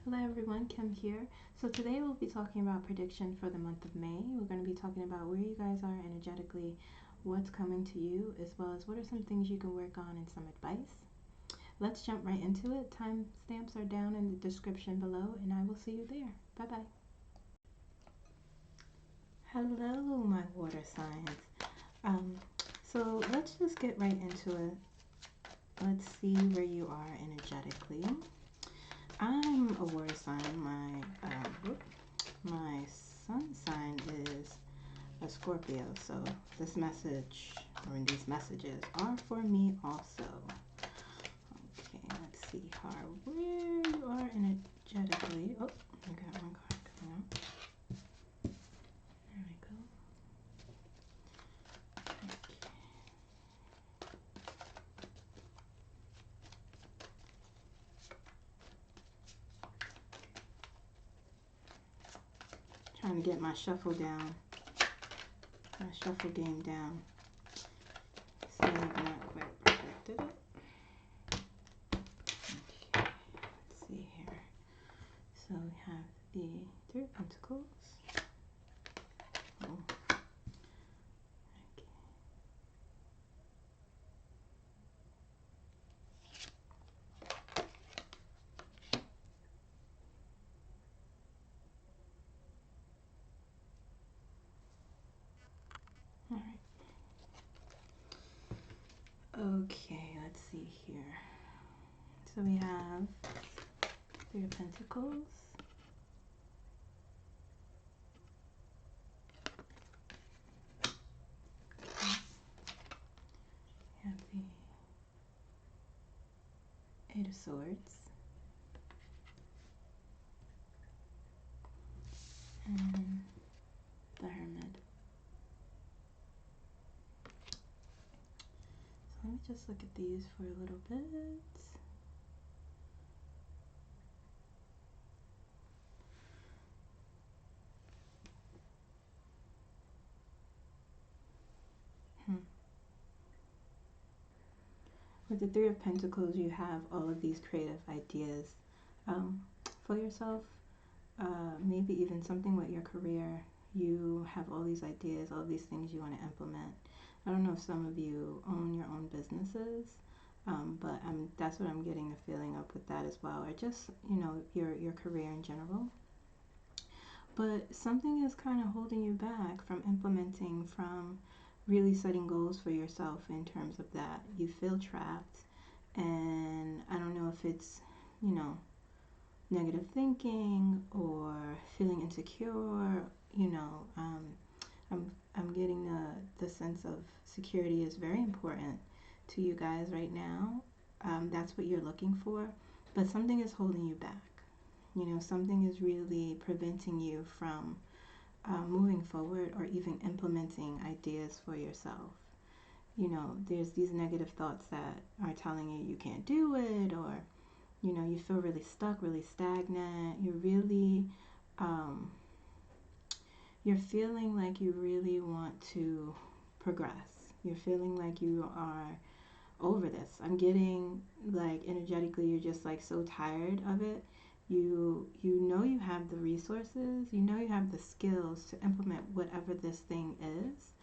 Hello everyone, Kim here. So today we'll be talking about prediction for the month of May. We're going to be talking about where you guys are energetically, what's coming to you, as well as what are some things you can work on and some advice. Let's jump right into it. Timestamps are down in the description below, and I will see you there. Bye-bye. Hello, my water signs. So let's just get right into it. Let's see where you are energetically. I'm a water sign. My sun sign is a Scorpio, so this message, or these messages, are for me also. Okay, let's see where you are energetically. Oh, I got one card coming out. There we go. Trying to get my shuffle down, my shuffle game down. So I've not quite perfected it. Okay, let's see here. So we have the Three of Pentacles. Oh. All right. Okay, let's see here. So we have Three of Pentacles. Okay. We have the Eight of Swords. And the Hermit. So let me just look at these for a little bit. With the Three of Pentacles, you have all of these creative ideas for yourself. Maybe even something with your career. You have all these ideas, all these things you want to implement. I don't know if some of you own your own businesses, but that's what I'm getting the feeling of with that as well, or just, your career in general. But something is kind of holding you back from implementing, from really setting goals for yourself in terms of that. You feel trapped, and I don't know if it's, negative thinking or feeling insecure. I'm getting the sense of security is very important to you guys right now. That's what you're looking for, but something is holding you back. Something is really preventing you from moving forward or even implementing ideas for yourself. There's these negative thoughts that are telling you can't do it, or you feel really stuck, really stagnant. You're feeling like you really want to progress. You're feeling like you are over this. I'm getting like energetically, you're just like so tired of it. You know you have the resources, you know you have the skills to implement whatever this thing is.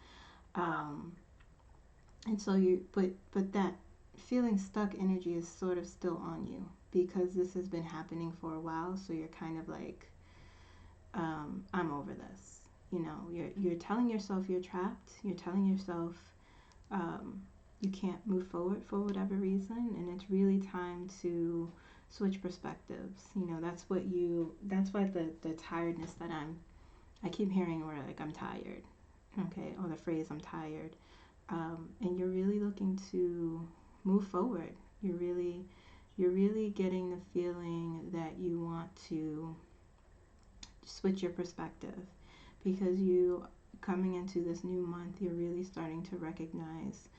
And so but that feeling stuck energy is sort of still on you because this has been happening for a while. So you're kind of like, I'm over this. You're telling yourself you're trapped. You're telling yourself you can't move forward for whatever reason, and it's really time to switch perspectives. That's why the tiredness that I keep hearing, where like I'm tired, okay, or the phrase I'm tired, and you're really looking to move forward. You're really getting the feeling that you want to switch your perspective, because you, coming into this new month, you're really starting to recognize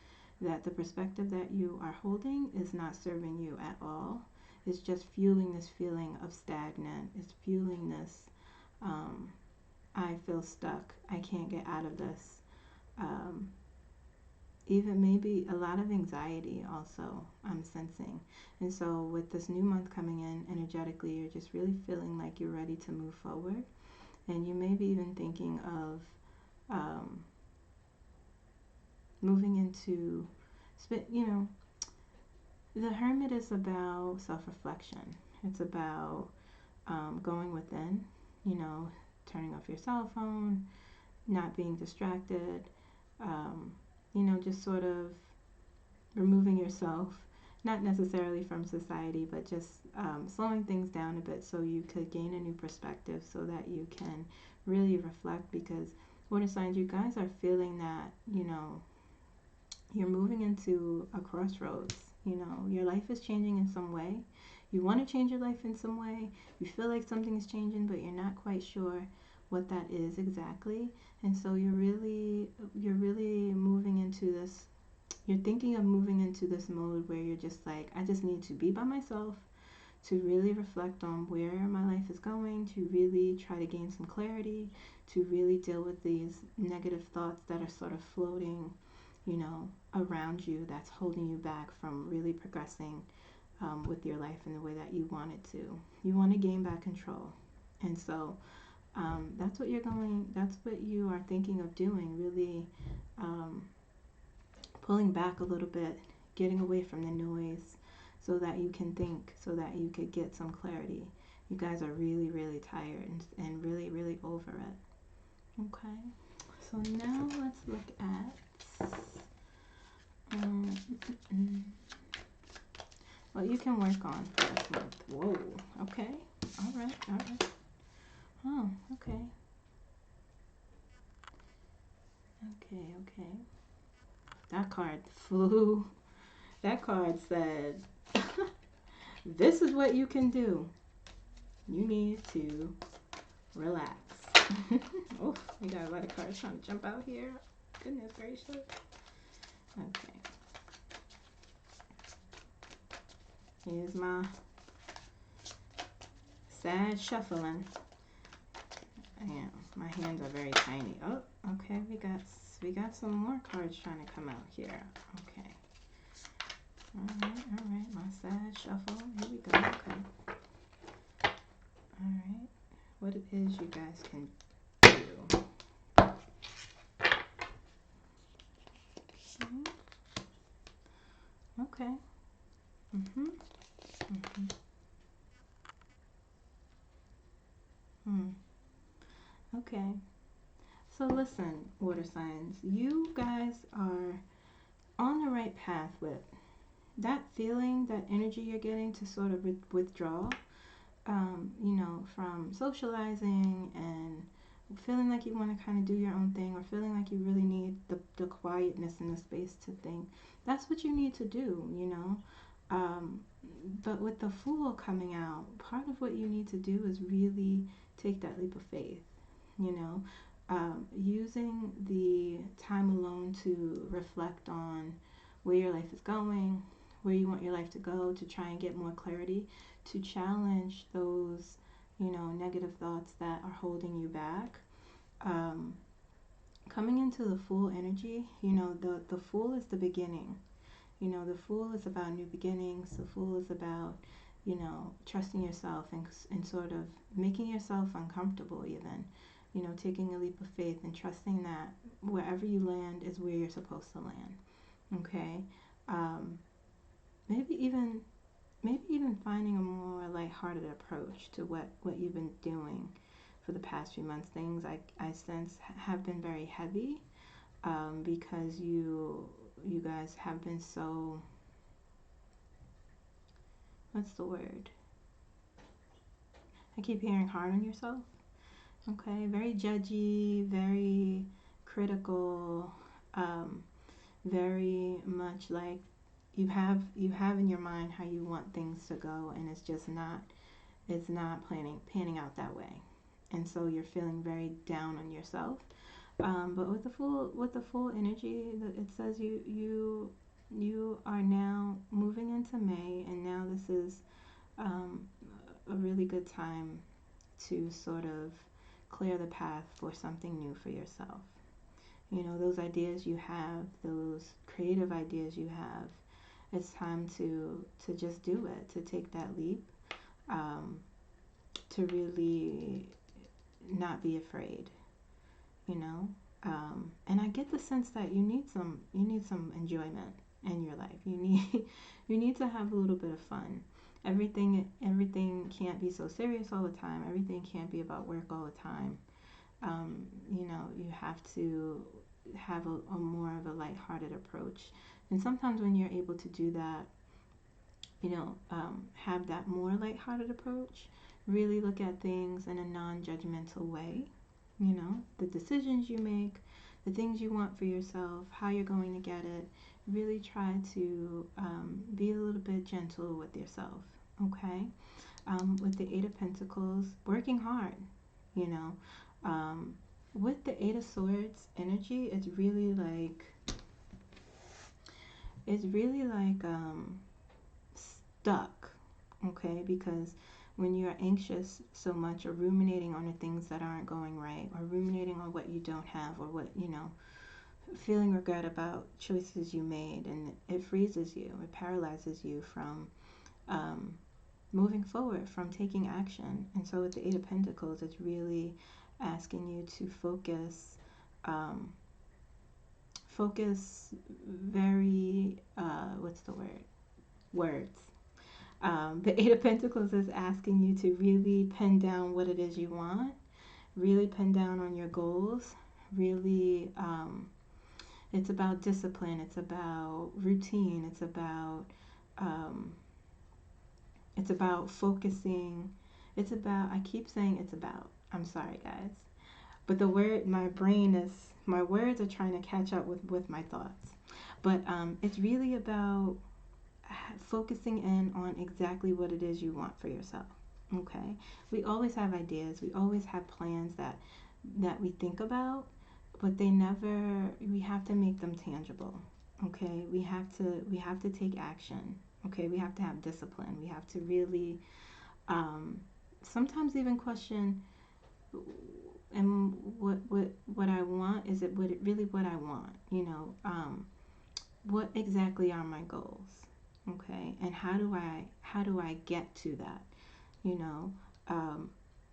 that the perspective that you are holding is not serving you at all. It's just fueling this feeling of stagnant. It's fueling this, I feel stuck. I can't get out of this. even maybe a lot of anxiety also I'm sensing. And so with this new month coming in energetically, you're just really feeling like you're ready to move forward. And you may be even thinking of moving into, you know, the Hermit is about self-reflection. It's about going within, you know, turning off your cell phone, not being distracted, you know, just sort of removing yourself, not necessarily from society, but just slowing things down a bit so you could gain a new perspective so that you can really reflect. Because water signs, you guys are feeling that, you know, you're moving into a crossroads. You know, your life is changing in some way. You want to change your life in some way. You feel like something is changing, but you're not quite sure what that is exactly. And so you're really moving into this. You're thinking of moving into this mode where you're just like, I just need to be by myself, to really reflect on where my life is going, to really try to gain some clarity, to really deal with these negative thoughts that are sort of floating, you know, around you, that's holding you back from really progressing with your life in the way that you want it to. You want to gain back control. And so that's what you are thinking of doing, really pulling back a little bit, getting away from the noise so that you can think, so that you could get some clarity. You guys are really, really tired and really, really over it. Okay, so now let's look at what you can work on for this month. Whoa, okay, all right. Oh, okay. Okay. That card flew. That card said, this is what you can do. You need to relax. Oh, we got a lot of cards trying to jump out here. Goodness gracious. Okay. Here's my sad shuffling. Yeah, my hands are very tiny. Oh, okay. We got some more cards trying to come out here. Okay. All right. My sad shuffle. Here we go. Okay. All right. What it is you guys can do. Okay. Okay. So listen, water signs, you guys are on the right path with that feeling, that energy you're getting to sort of withdraw, you know, from socializing and feeling like you want to kind of do your own thing, or feeling like you really need the quietness and the space to think. That's what you need to do, you know. But with the Fool coming out, part of what you need to do is really take that leap of faith, you know. Using the time alone to reflect on where your life is going, where you want your life to go, to try and get more clarity, to challenge those, you know, negative thoughts that are holding you back. Coming into the Fool energy, you know, the Fool is the beginning. You know, the Fool is about new beginnings. The Fool is about, you know, trusting yourself and sort of making yourself uncomfortable even. You know, taking a leap of faith and trusting that wherever you land is where you're supposed to land. Okay? Maybe even finding a more lighthearted approach to what you've been doing for the past few months. Things I sense have been very heavy because you guys have been so, what's the word? I keep hearing hard on yourself. Okay, very judgy, very critical, very much like you have in your mind how you want things to go, and it's just not panning out that way, and so you're feeling very down on yourself. But with the Fool energy, it says you are now moving into May, and now this is a really good time to sort of clear the path for something new for yourself. You know, those ideas you have, those creative ideas you have, it's time to just do it, to take that leap, to really not be afraid, you know. And I get the sense that you need some enjoyment in your life. You need you need to have a little bit of fun. Everything can't be so serious all the time. Everything can't be about work all the time. You know, you have to have a more of a lighthearted approach. And sometimes when you're able to do that, you know, have that more lighthearted approach, really look at things in a non-judgmental way. You know, the decisions you make, the things you want for yourself, how you're going to get it. Really try to be a little bit gentle with yourself, okay? With the Eight of Pentacles, working hard, you know. With the Eight of Swords energy, it's really like stuck, okay? Because when you're anxious so much, or ruminating on the things that aren't going right, or ruminating on what you don't have, or what, you know, feeling regret about choices you made, and it freezes you, it paralyzes you from moving forward, from taking action. And so with the Eight of Pentacles, it's really asking you to focus, very, what's the word? Words. The Eight of Pentacles is asking you to really pen down what it is you want, really pen down on your goals, really, it's about discipline, it's about routine, it's about focusing, it's about, I keep saying it's about, I'm sorry guys, but the word, my words are trying to catch up with my thoughts. But it's really about focusing in on exactly what it is you want for yourself. Okay, we always have ideas, we always have plans that we think about, but they never, we have to make them tangible. Okay, we have to take action. Okay, we have to have discipline. We have to really sometimes even question, and what I want, is it really what I want, you know? What exactly are my goals? Okay, and how do I get to that? You know,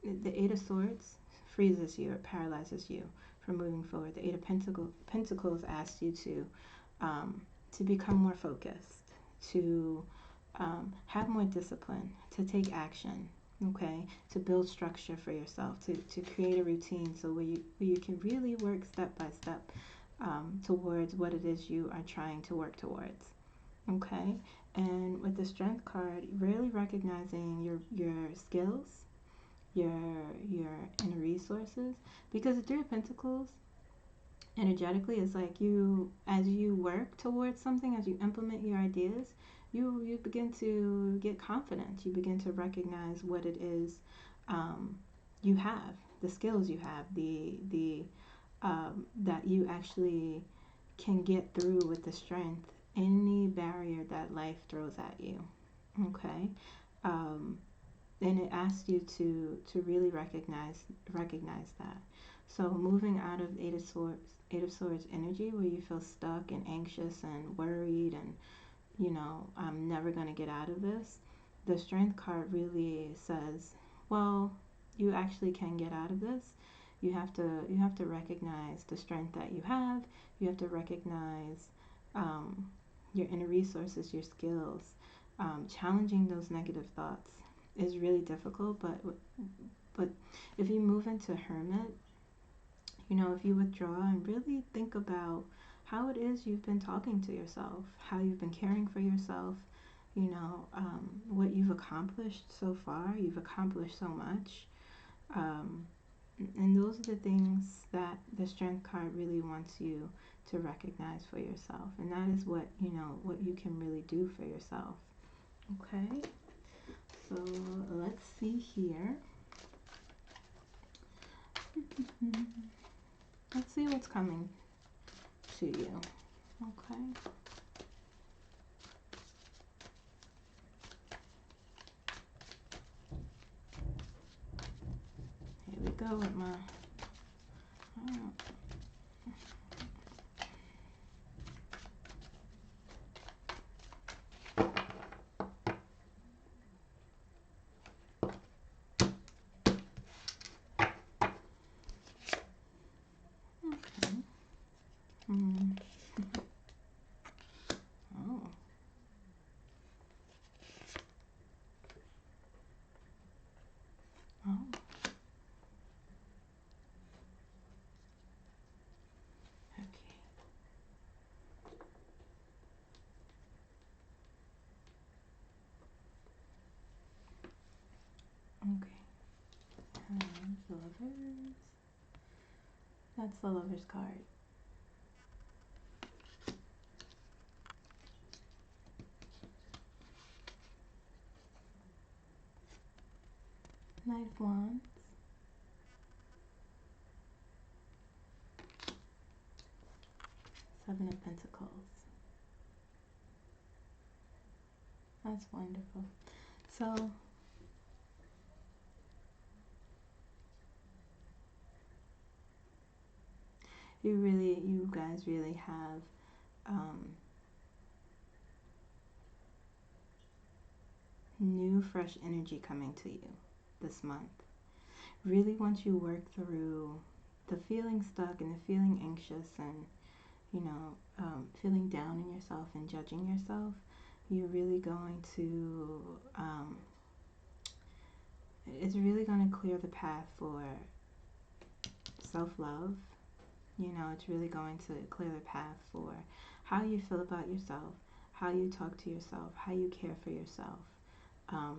the Eight of Swords freezes you, it paralyzes you from moving forward. The Eight of Pentacles asks you to become more focused, to have more discipline, to take action, okay, to build structure for yourself, to create a routine, so where you can really work step by step towards what it is you are trying to work towards, okay. And with the Strength card, really recognizing your skills, your inner resources, because the Three of Pentacles energetically is like, you, as you work towards something, as you implement your ideas, you begin to get confidence, you begin to recognize what it is you have, the skills you have, the that you actually can get through with the strength any barrier that life throws at you, okay. And it asks you to really recognize that. So moving out of Eight of Swords energy, where you feel stuck and anxious and worried, and you know, I'm never going to get out of this, the Strength card really says, well, you actually can get out of this. You have to recognize the strength that you have. You have to recognize your inner resources, your skills. Challenging those negative thoughts is really difficult, but if you move into Hermit, you know, if you withdraw and really think about how it is you've been talking to yourself, how you've been caring for yourself, you know, what you've accomplished so far. You've accomplished so much. And those are the things that the Strength card really wants you to recognize for yourself. And that is what, you know, what you can really do for yourself. Okay, so let's see here. Let's see what's coming to you. Okay. Here we go with my Okay. The Lovers. That's the Lovers card. Knight of Wands. Seven of Pentacles. That's wonderful. So, you guys really have new, fresh energy coming to you this month. Really, once you work through the feeling stuck and the feeling anxious and, you know, feeling down in yourself and judging yourself, you're really going to, it's really going to clear the path for self-love. You know, it's really going to clear the path for how you feel about yourself, how you talk to yourself, how you care for yourself,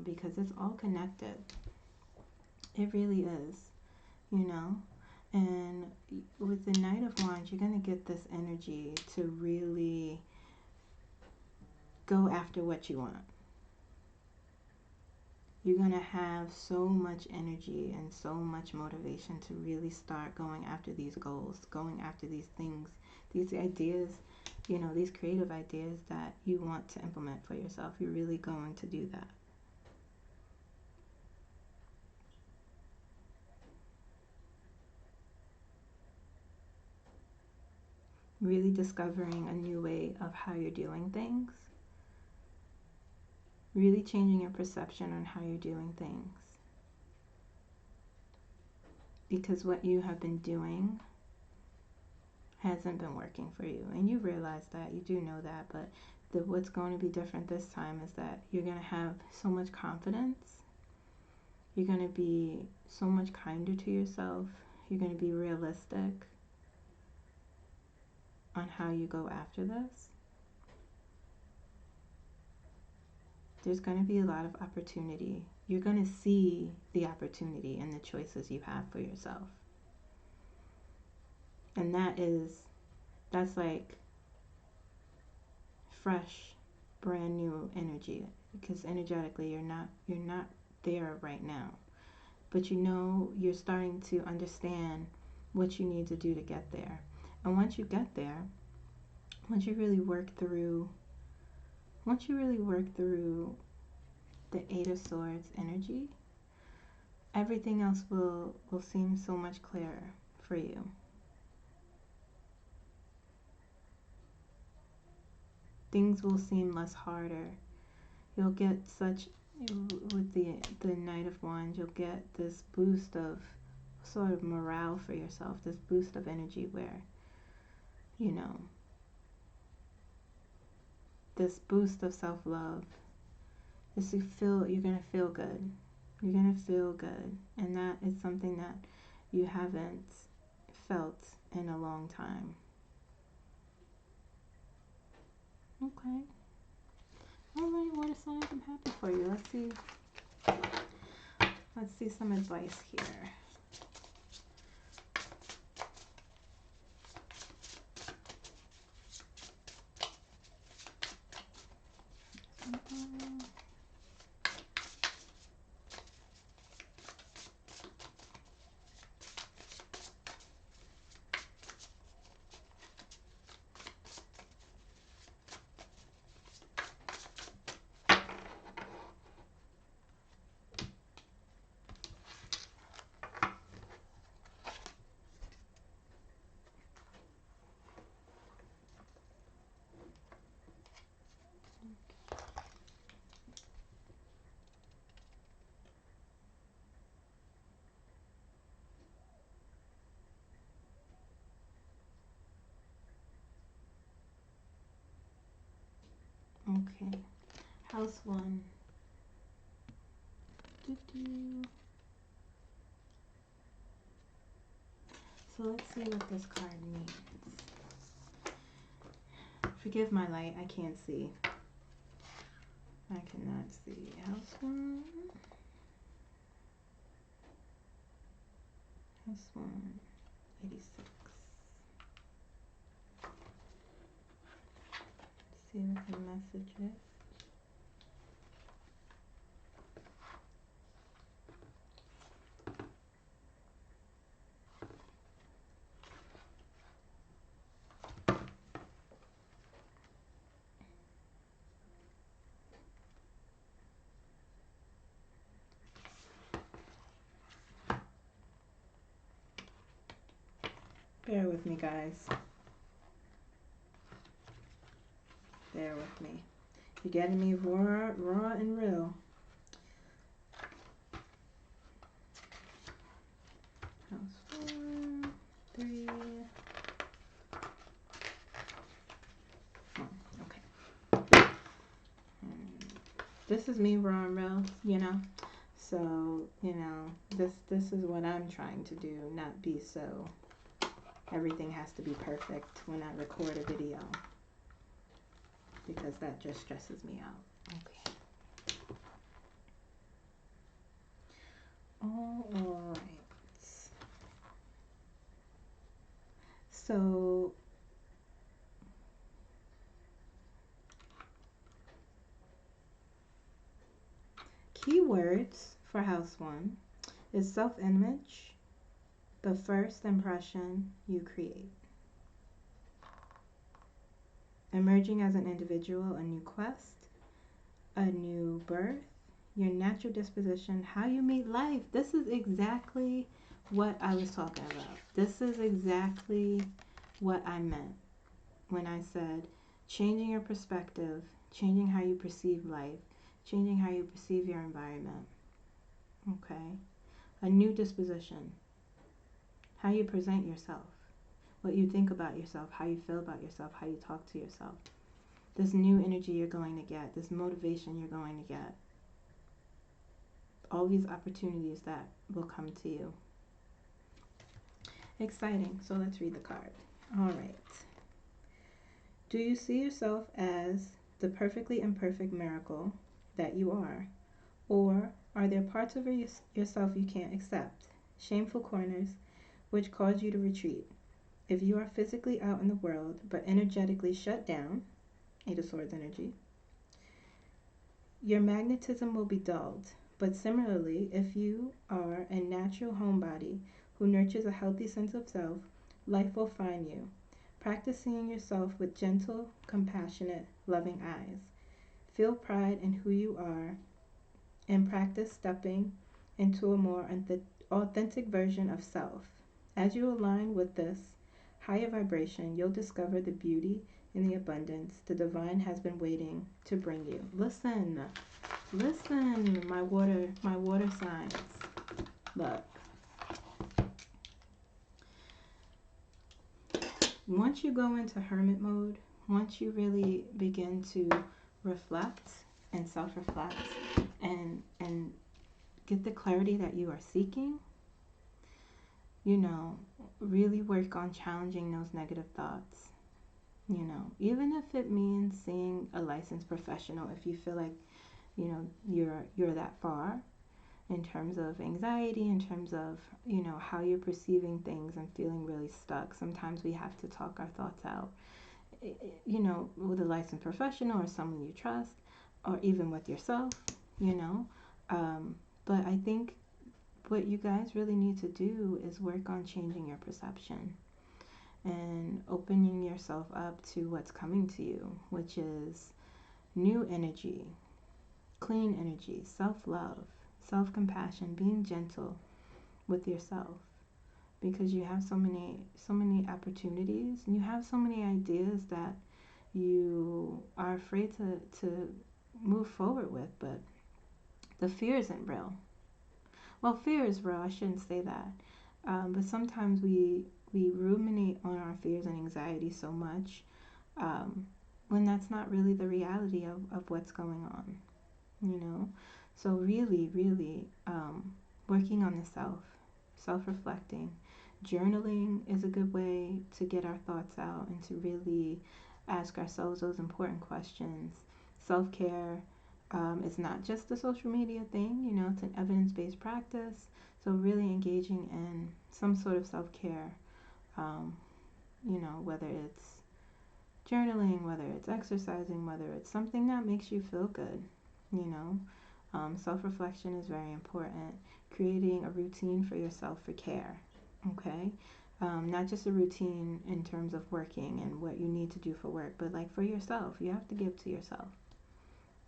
because it's all connected. It really is, you know. And with the Knight of Wands, you're going to get this energy to really go after what you want. You're going to have so much energy and so much motivation to really start going after these goals, going after these things, these ideas, you know, these creative ideas that you want to implement for yourself. You're really going to do that. Really discovering a new way of how you're doing things. Really changing your perception on how you're doing things. Because what you have been doing hasn't been working for you. And you realize that, you do know that, but what's going to be different this time is that you're going to have so much confidence. You're going to be so much kinder to yourself. You're going to be realistic on how you go after this. There's going to be a lot of opportunity. You're going to see the opportunity in the choices you have for yourself. And that's like fresh, brand new energy, because energetically you're not there right now. But you know, you're starting to understand what you need to do to get there. And once you get there, once you really work through the Eight of Swords energy, everything else will seem so much clearer for you. Things will seem less harder. You'll get with the Knight of Wands, you'll get this boost of sort of morale for yourself, this boost of energy where, you know, this boost of self-love. You're going to feel good. You're going to feel good. And that is something that you haven't felt in a long time. Okay. Alright, water signs, I'm happy for you. Let's see some advice here. Okay, house one. So let's see what this card means. Forgive my light, I can't see. I cannot see. House one. House 1, 86. Let's see what the message is. Bear with me, guys. Bear with me. You're getting me raw and real. House 4, 3. Oh, okay. This is me raw and real, you know. So, you know, this is what I'm trying to do, not be so everything has to be perfect when I record a video, because that just stresses me out. Okay. All right. So keywords for house 1 is self-image, the first impression you create, emerging as an individual, a new quest, a new birth, your natural disposition, how you meet life. This is exactly what I was talking about. This is exactly what I meant when I said changing your perspective, changing how you perceive life, changing how you perceive your environment. Okay? A new disposition, how you present yourself, what you think about yourself, how you feel about yourself, how you talk to yourself. This new energy you're going to get, this motivation you're going to get. All these opportunities that will come to you. Exciting. So let's read the card. All right. Do you see yourself as the perfectly imperfect miracle that you are? Or are there parts of yourself you can't accept? Shameful corners which cause you to retreat. If you are physically out in the world but energetically shut down, Eight of Swords energy, your magnetism will be dulled. But similarly, if you are a natural homebody who nurtures a healthy sense of self, life will find you. Practice seeing yourself with gentle, compassionate, loving eyes. Feel pride in who you are and practice stepping into a more authentic version of self. As you align with this higher vibration, you'll discover the beauty and the abundance the divine has been waiting to bring you. Listen, my water signs. Look. Once you go into hermit mode, once you really begin to reflect and self-reflect and get the clarity that you are seeking, you know, really work on challenging those negative thoughts. You know, even if it means seeing a licensed professional, if you feel like, you know, you're that far in terms of anxiety, in terms of, you know, how you're perceiving things and feeling really stuck. Sometimes we have to talk our thoughts out, you know, with a licensed professional or someone you trust, or even with yourself, you know. But I think what you guys really need to do is work on changing your perception and opening yourself up to what's coming to you, which is new energy, clean energy, self-love, self-compassion, being gentle with yourself, because you have so many opportunities and you have so many ideas that you are afraid to move forward with, but the fear isn't real. Well, fear is real, I shouldn't say that. But sometimes we ruminate on our fears and anxiety so much when that's not really the reality of what's going on, you know? So really, really working on the self-reflecting. Journaling is a good way to get our thoughts out and to really ask ourselves those important questions. Self-care is not just a social media thing, you know, it's an evidence-based practice. So really engaging in some sort of self-care, you know, whether it's journaling, whether it's exercising, whether it's something that makes you feel good, you know. Self-reflection is very important. Creating a routine for yourself for care, okay? Not just a routine in terms of working and what you need to do for work, but like for yourself. You have to give to yourself,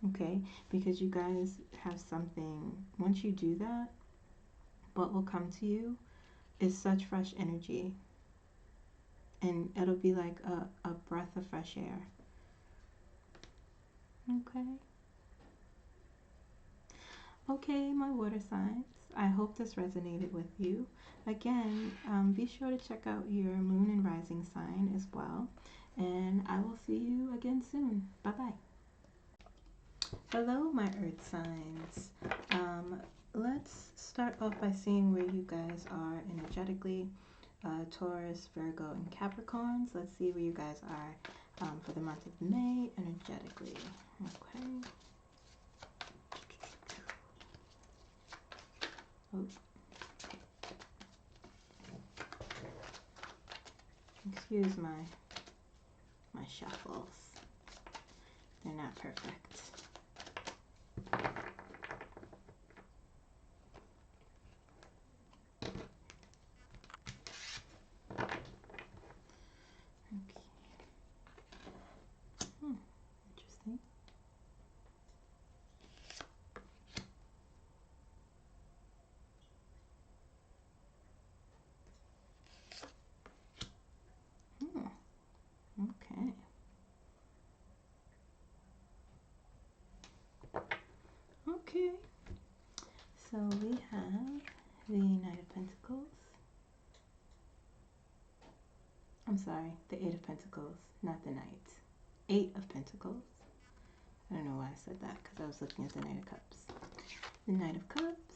okay? Because you guys have something, once you do that, what will come to you is such fresh energy. And it'll be like a breath of fresh air, okay? Okay, my water signs, I hope this resonated with you. Again, be sure to check out your moon and rising sign as well. And I will see you again soon. Bye-bye. Hello, my earth signs. Let's start off by seeing where you guys are energetically. Taurus, Virgo, and Capricorns. Let's see where you guys are for the month of May energetically. Okay. Oh. Excuse my shuffles. They're not perfect. Okay. Interesting. Okay. Okay. So we have the Knight of Pentacles. I'm sorry, the Eight of Pentacles, not the Knight. Eight of Pentacles. I don't know why I said that because I was looking at the Knight of Cups. The Knight of Cups.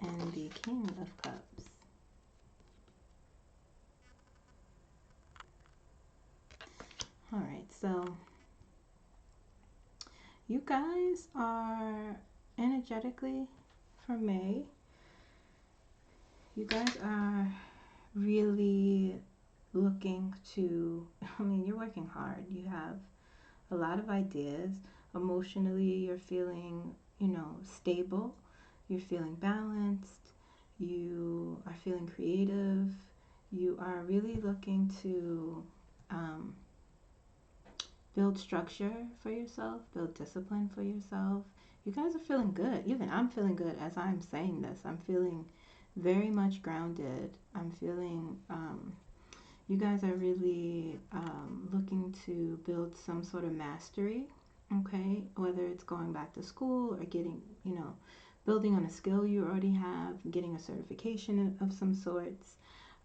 And the King of Cups. Alright, so you guys are energetically for May. You guys are really looking to, I mean, you're working hard. You have a lot of ideas. Emotionally, you're feeling, you know, stable. You're feeling balanced. You are feeling creative. You are really looking to build structure for yourself, build discipline for yourself. You guys are feeling good. Even I'm feeling good as I'm saying this. I'm feeling very much grounded. I'm feeling you guys are really looking to build some sort of mastery, okay? Whether it's going back to school or getting, you know, building on a skill you already have, getting a certification of some sorts.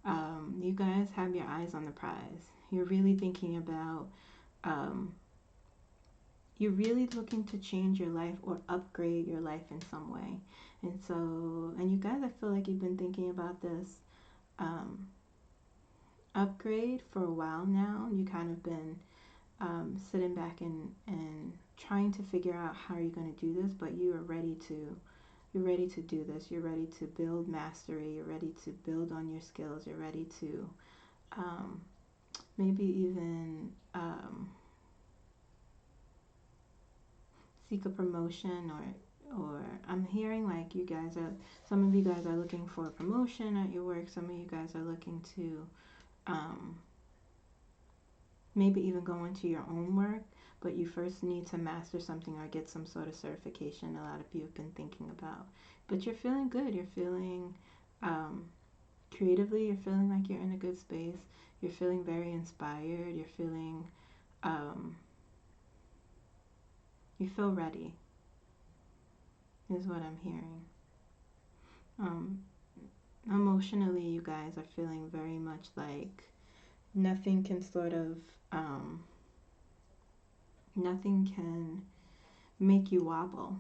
You guys have your eyes on the prize. You're really thinking about, you're really looking to change your life or upgrade your life in some way. And so, and you guys, I feel like you've been thinking about this upgrade for a while now. You kind of been sitting back and trying to figure out how you're going to do this, but you are ready to, you're ready to do this. You're ready to build mastery. You're ready to build on your skills. You're ready to maybe even seek a promotion, or I'm hearing like you guys are, some of you guys are looking for a promotion at your work. Some of you guys are looking to maybe even go into your own work, but you first need to master something or get some sort of certification. A lot of you have been thinking about, but you're feeling good. You're feeling creatively. You're feeling like you're in a good space. You're feeling very inspired. You're feeling you feel ready is what I'm hearing. Emotionally, you guys are feeling very much like nothing can sort of nothing can make you wobble.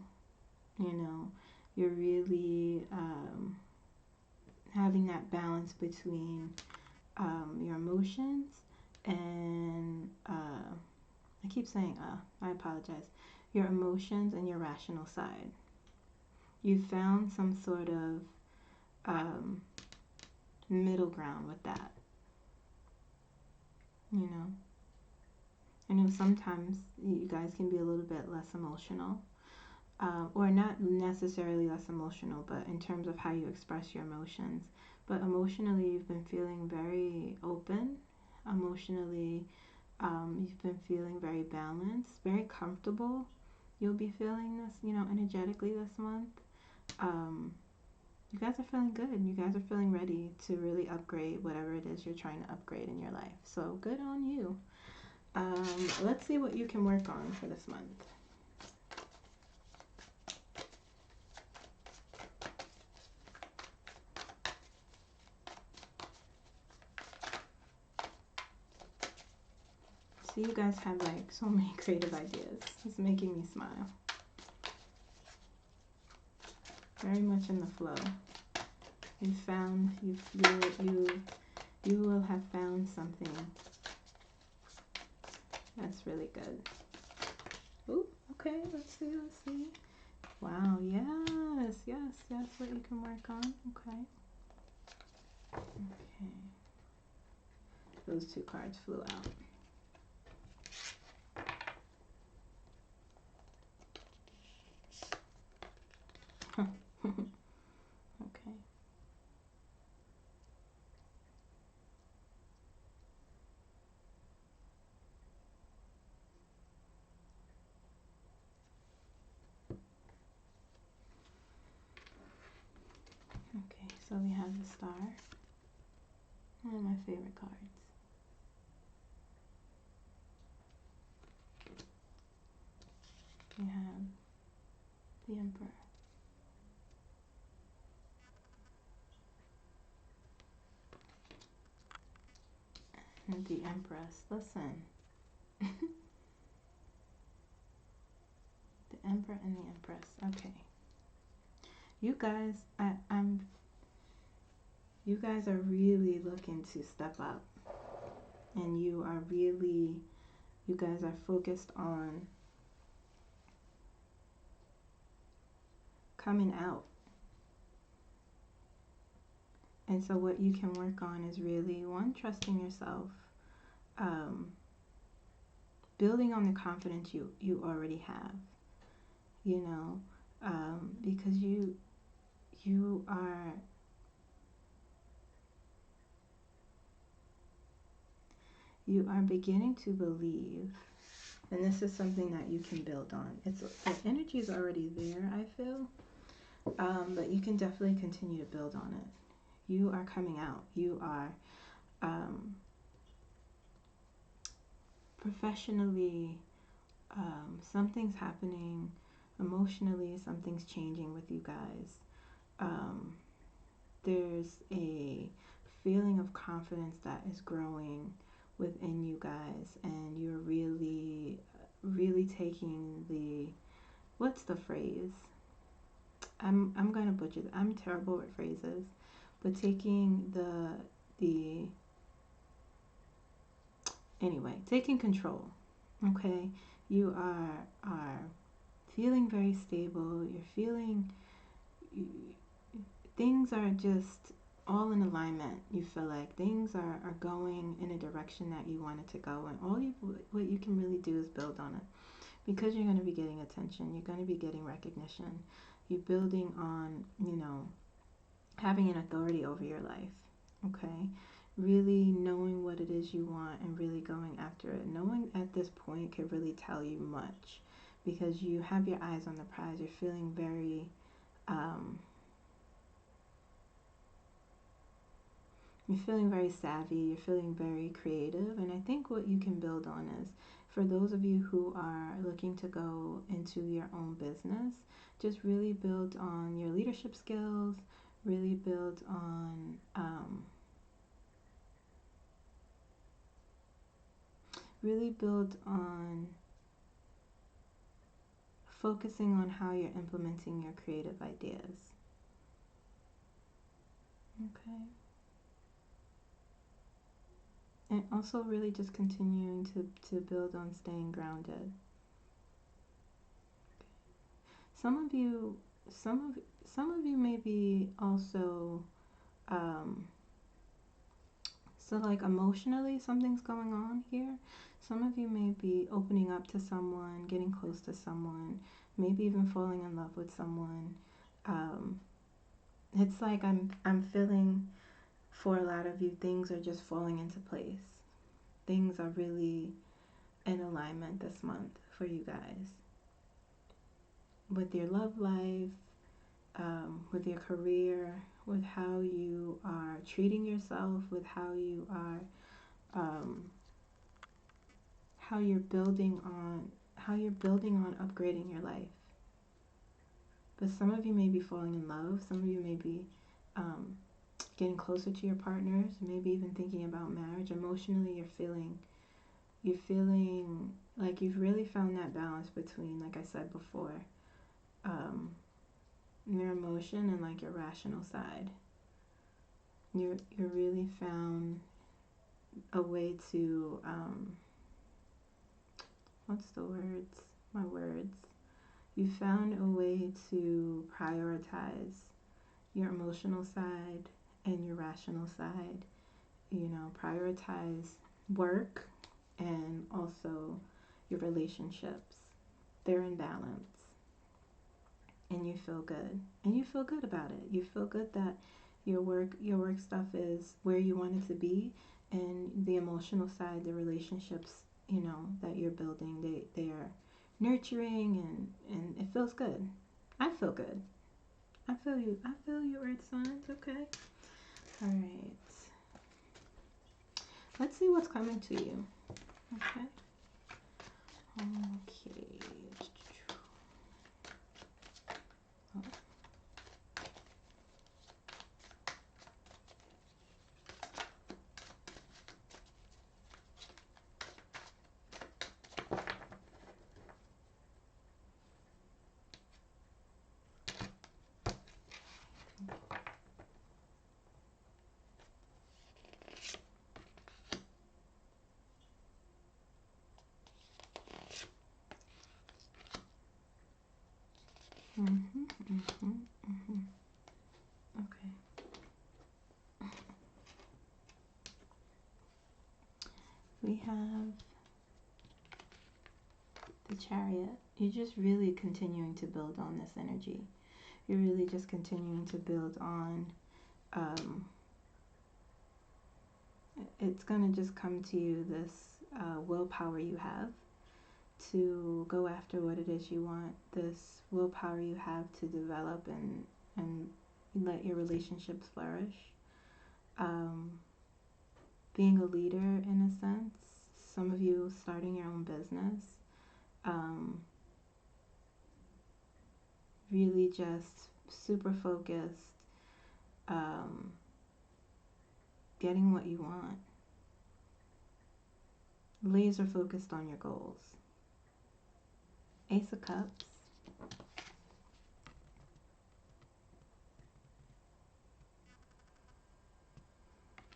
You know, you're really having that balance between your emotions and I keep saying I apologize, your emotions and your rational side. You found some sort of middle ground with that. You know, I know sometimes you guys can be a little bit less emotional, or not necessarily less emotional, but in terms of how you express your emotions. But emotionally, you've been feeling very open. Emotionally, you've been feeling very balanced, very comfortable. You'll be feeling this, you know, energetically this month. You guys are feeling good. You guys are feeling ready to really upgrade whatever it is you're trying to upgrade in your life. So good on you. Let's see what you can work on for this month. So you guys have like so many creative ideas. It's making me smile. Very much in the flow. You will have found something that's really good. Ooh, okay, let's see. Wow, yes, what you can work on. Okay. Those two cards flew out. Okay. Okay, so we have the Star. One of my favorite cards. We have the Emperor. And the Empress. Listen. The Emperor and the Empress. Okay. You guys, you guys are really looking to step up. And you guys are focused on coming out. And so what you can work on is really, one, trusting yourself, building on the confidence you already have, you know, because you are beginning to believe, and this is something that you can build on. The energy is already there, I feel, but you can definitely continue to build on it. You are coming out. You are professionally, something's happening. Emotionally, something's changing with you guys. There's a feeling of confidence that is growing within you guys, and you're really taking the, what's the phrase? I'm gonna butcher it. I'm terrible with phrases, but taking taking control. Okay, you are feeling very stable. You're feeling things are just all in alignment. You feel like things are going in a direction that you want it to go, and what you can really do is build on it, because you're going to be getting attention. You're going to be getting recognition. You're building on, you know, having an authority over your life. Okay, really knowing what it is you want and really going after it. No one at this point can really tell you much, because you have your eyes on the prize. You're feeling very savvy. You're feeling very creative. And I think what you can build on is, for those of you who are looking to go into your own business, just really build on your leadership skills, really build on focusing on how you're implementing your creative ideas. Okay. And also really just continuing to build on staying grounded. some of you, some of you may be also, um, so like emotionally something's going on here. Some of you may be opening up to someone, getting close to someone, maybe even falling in love with someone. Um, it's like I'm feeling for a lot of you things are just falling into place. Things are really in alignment this month for you guys. With your love life, with your career, with how you are treating yourself, with how you are, how you're building on, upgrading your life. But some of you may be falling in love. Some of you may be getting closer to your partners. Maybe even thinking about marriage. Emotionally, you're feeling like you've really found that balance between, like I said before, your emotion and like your rational side. You really found a way to what's the words? My words. You found a way to prioritize your emotional side and your rational side. You know, prioritize work and also your relationships. They're in balance. And you feel good. And you feel good about it. You feel good that your work stuff is where you want it to be, and the emotional side, the relationships, you know, that you're building, they are nurturing, and it feels good. I feel good. I feel you. I feel you, Earth signs. Okay. All right. Let's see what's coming to you. Okay. Okay. Oh. Okay. We have the Chariot. You're just really continuing to build on this energy. You're really just continuing to build on, it's going to just come to you, this willpower you have to go after what it is you want, this willpower you have to develop and let your relationships flourish. Being a leader in a sense, some of you starting your own business, really just super focused, getting what you want, laser focused on your goals. Ace of Cups.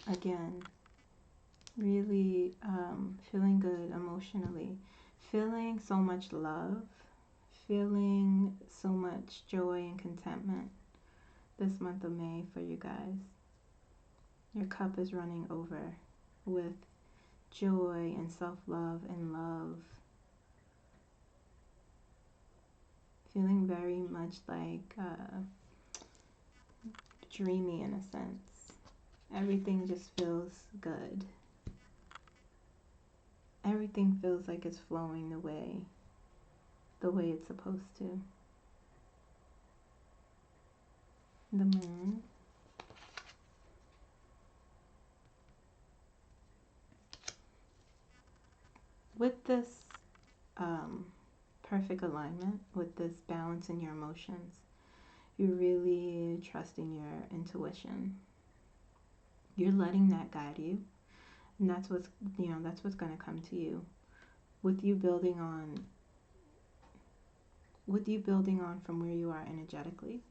Again, really feeling good emotionally, feeling so much love, feeling so much joy and contentment this month of May for you guys. Your cup is running over with joy and self-love and love. Feeling very much like dreamy in a sense. Everything just feels good. Everything feels like it's flowing the way it's supposed to. The Moon. With this perfect alignment, with this balance in your emotions, you're really trusting your intuition. You're letting that guide you, and that's what's going to come to you. With you building on from where you are energetically,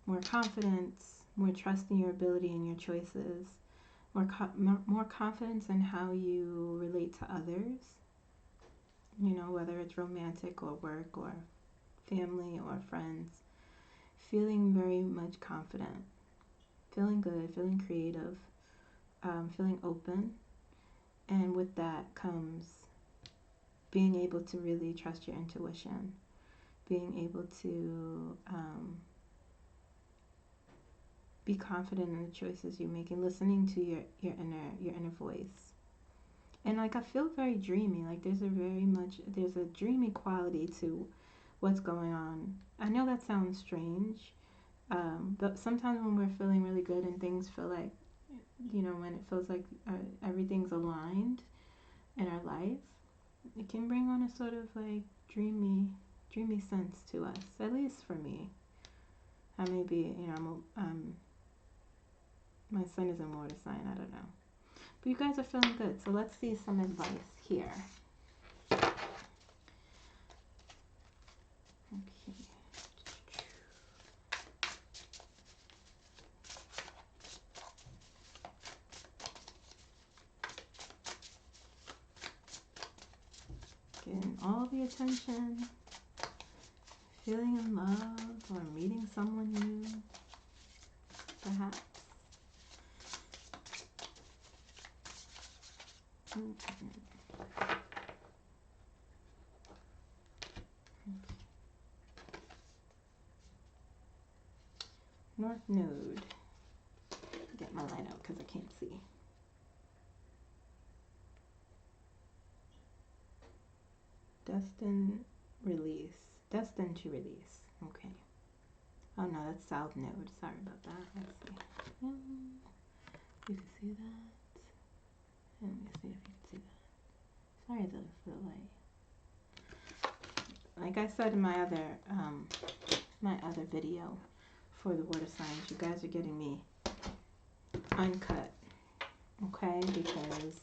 more confidence, more trust in your ability and your choices, more confidence in how you relate to others, you know, whether it's romantic or work or family or friends, feeling very much confident, feeling good, feeling creative, feeling open. And with that comes being able to really trust your intuition, being able to be confident in the choices you're making, listening to your inner voice. And like, I feel very dreamy. Like there's a dreamy quality to what's going on. I know that sounds strange, but sometimes when we're feeling really good and things feel like, when it feels like everything's aligned in our life, it can bring on a sort of like dreamy sense to us. At least for me. I may be, my sun is in water sign. I don't know. But you guys are feeling good. So let's see some advice here. Okay. Getting all the attention. Feeling in love or meeting someone new, perhaps. North Node. Get my light out because I can't see. Destined to release. Okay. Oh no, that's South Node. Sorry about that. Let's see. You can see that. Let me see if you can see that. Sorry for the light. Like I said in my other video for the water signs, you guys are getting me uncut. Okay, because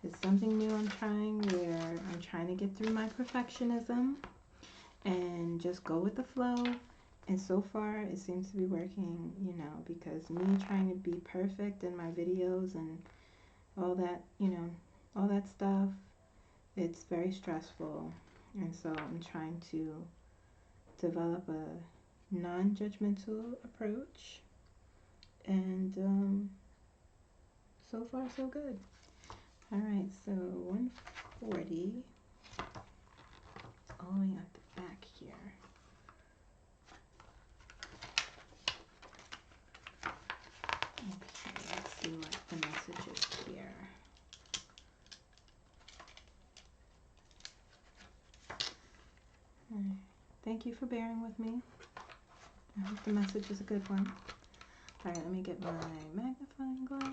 it's something new I'm trying, where I'm trying to get through my perfectionism and just go with the flow. And so far it seems to be working, because me trying to be perfect in my videos and all that, all that stuff, it's very stressful. And so I'm trying to develop a non-judgmental approach. And so far so good. All right, so 140 all the way at the back here. Okay, let's see what the message is here. Thank you for bearing with me. I hope the message is a good one. All right, let me get my magnifying glass.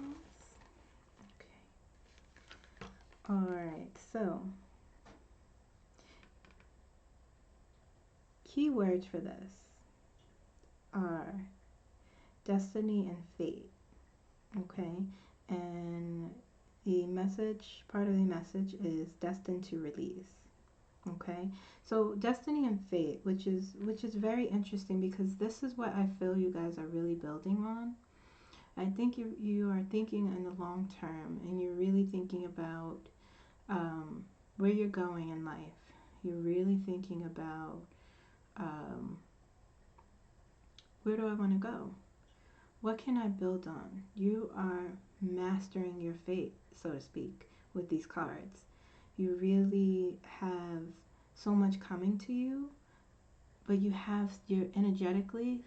Okay. All right, so keywords for this are destiny and fate. Okay, and the message, part of the message is destined to release. Okay, so destiny and fate, which is very interesting, because this is what I feel you guys are really building on. I think you are thinking in the long term, and you're really thinking about where you're going in life. You're really thinking about where do I want to go? What can I build on? You are mastering your fate, so to speak, with these cards. You really have so much coming to you, but you're energetically,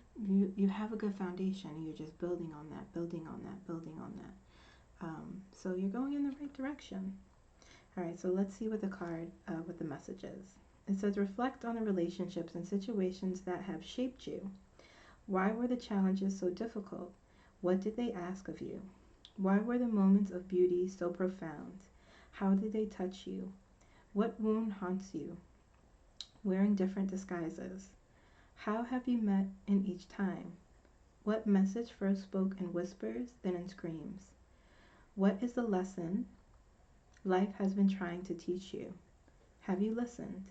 you have a good foundation, and you're just building on that, building on that, building on that. So you're going in the right direction. All right, so let's see what the card, what the message is. It says, reflect on the relationships and situations that have shaped you. Why were the challenges so difficult? What did they ask of you? Why were the moments of beauty so profound? How did they touch you? What wound haunts you? Wearing different disguises. How have you met in each time? What message first spoke in whispers, then in screams? What is the lesson life has been trying to teach you? Have you listened?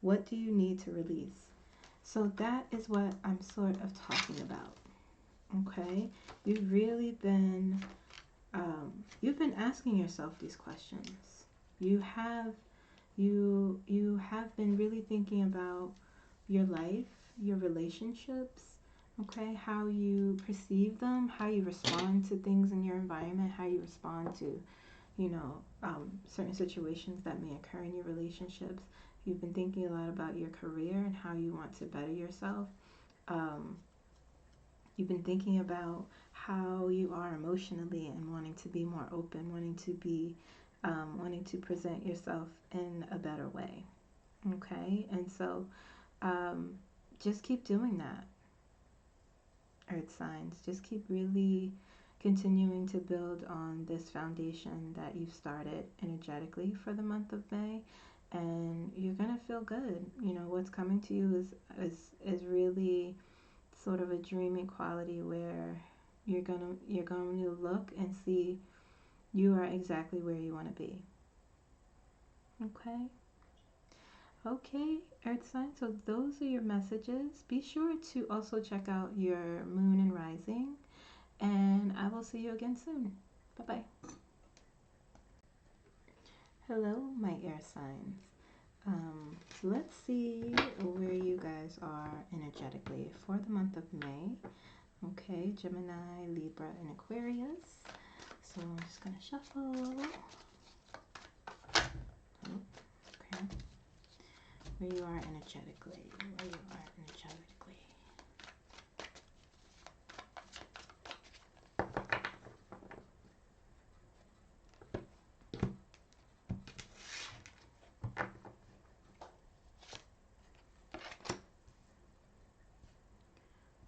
What do you need to release? So that is what I'm sort of talking about. Okay, you've really been you've been asking yourself these questions. You have been really thinking about your life, your relationships, okay, how you perceive them, how you respond to things in your environment, how you respond to, you know, certain situations that may occur in your relationships. You've been thinking a lot about your career and how you want to better yourself. Um, you've been thinking about how you are emotionally and wanting to be more open, wanting to present yourself in a better way. Okay, and so just keep doing that, earth signs. Just keep really continuing to build on this foundation that you've started energetically for the month of May, and you're gonna feel good. You know, what's coming to you is really sort of a dreamy quality where you're going to look and see you are exactly where you want to be. Okay. Okay, Earth sign, so those are your messages. Be sure to also check out your moon and rising, and I will see you again soon. Bye bye. Hello, my air signs. So let's see where you guys are energetically for the month of May. Okay, Gemini, Libra, and Aquarius. So I'm just going to shuffle. Okay. Where you are energetically. Where you are energetically.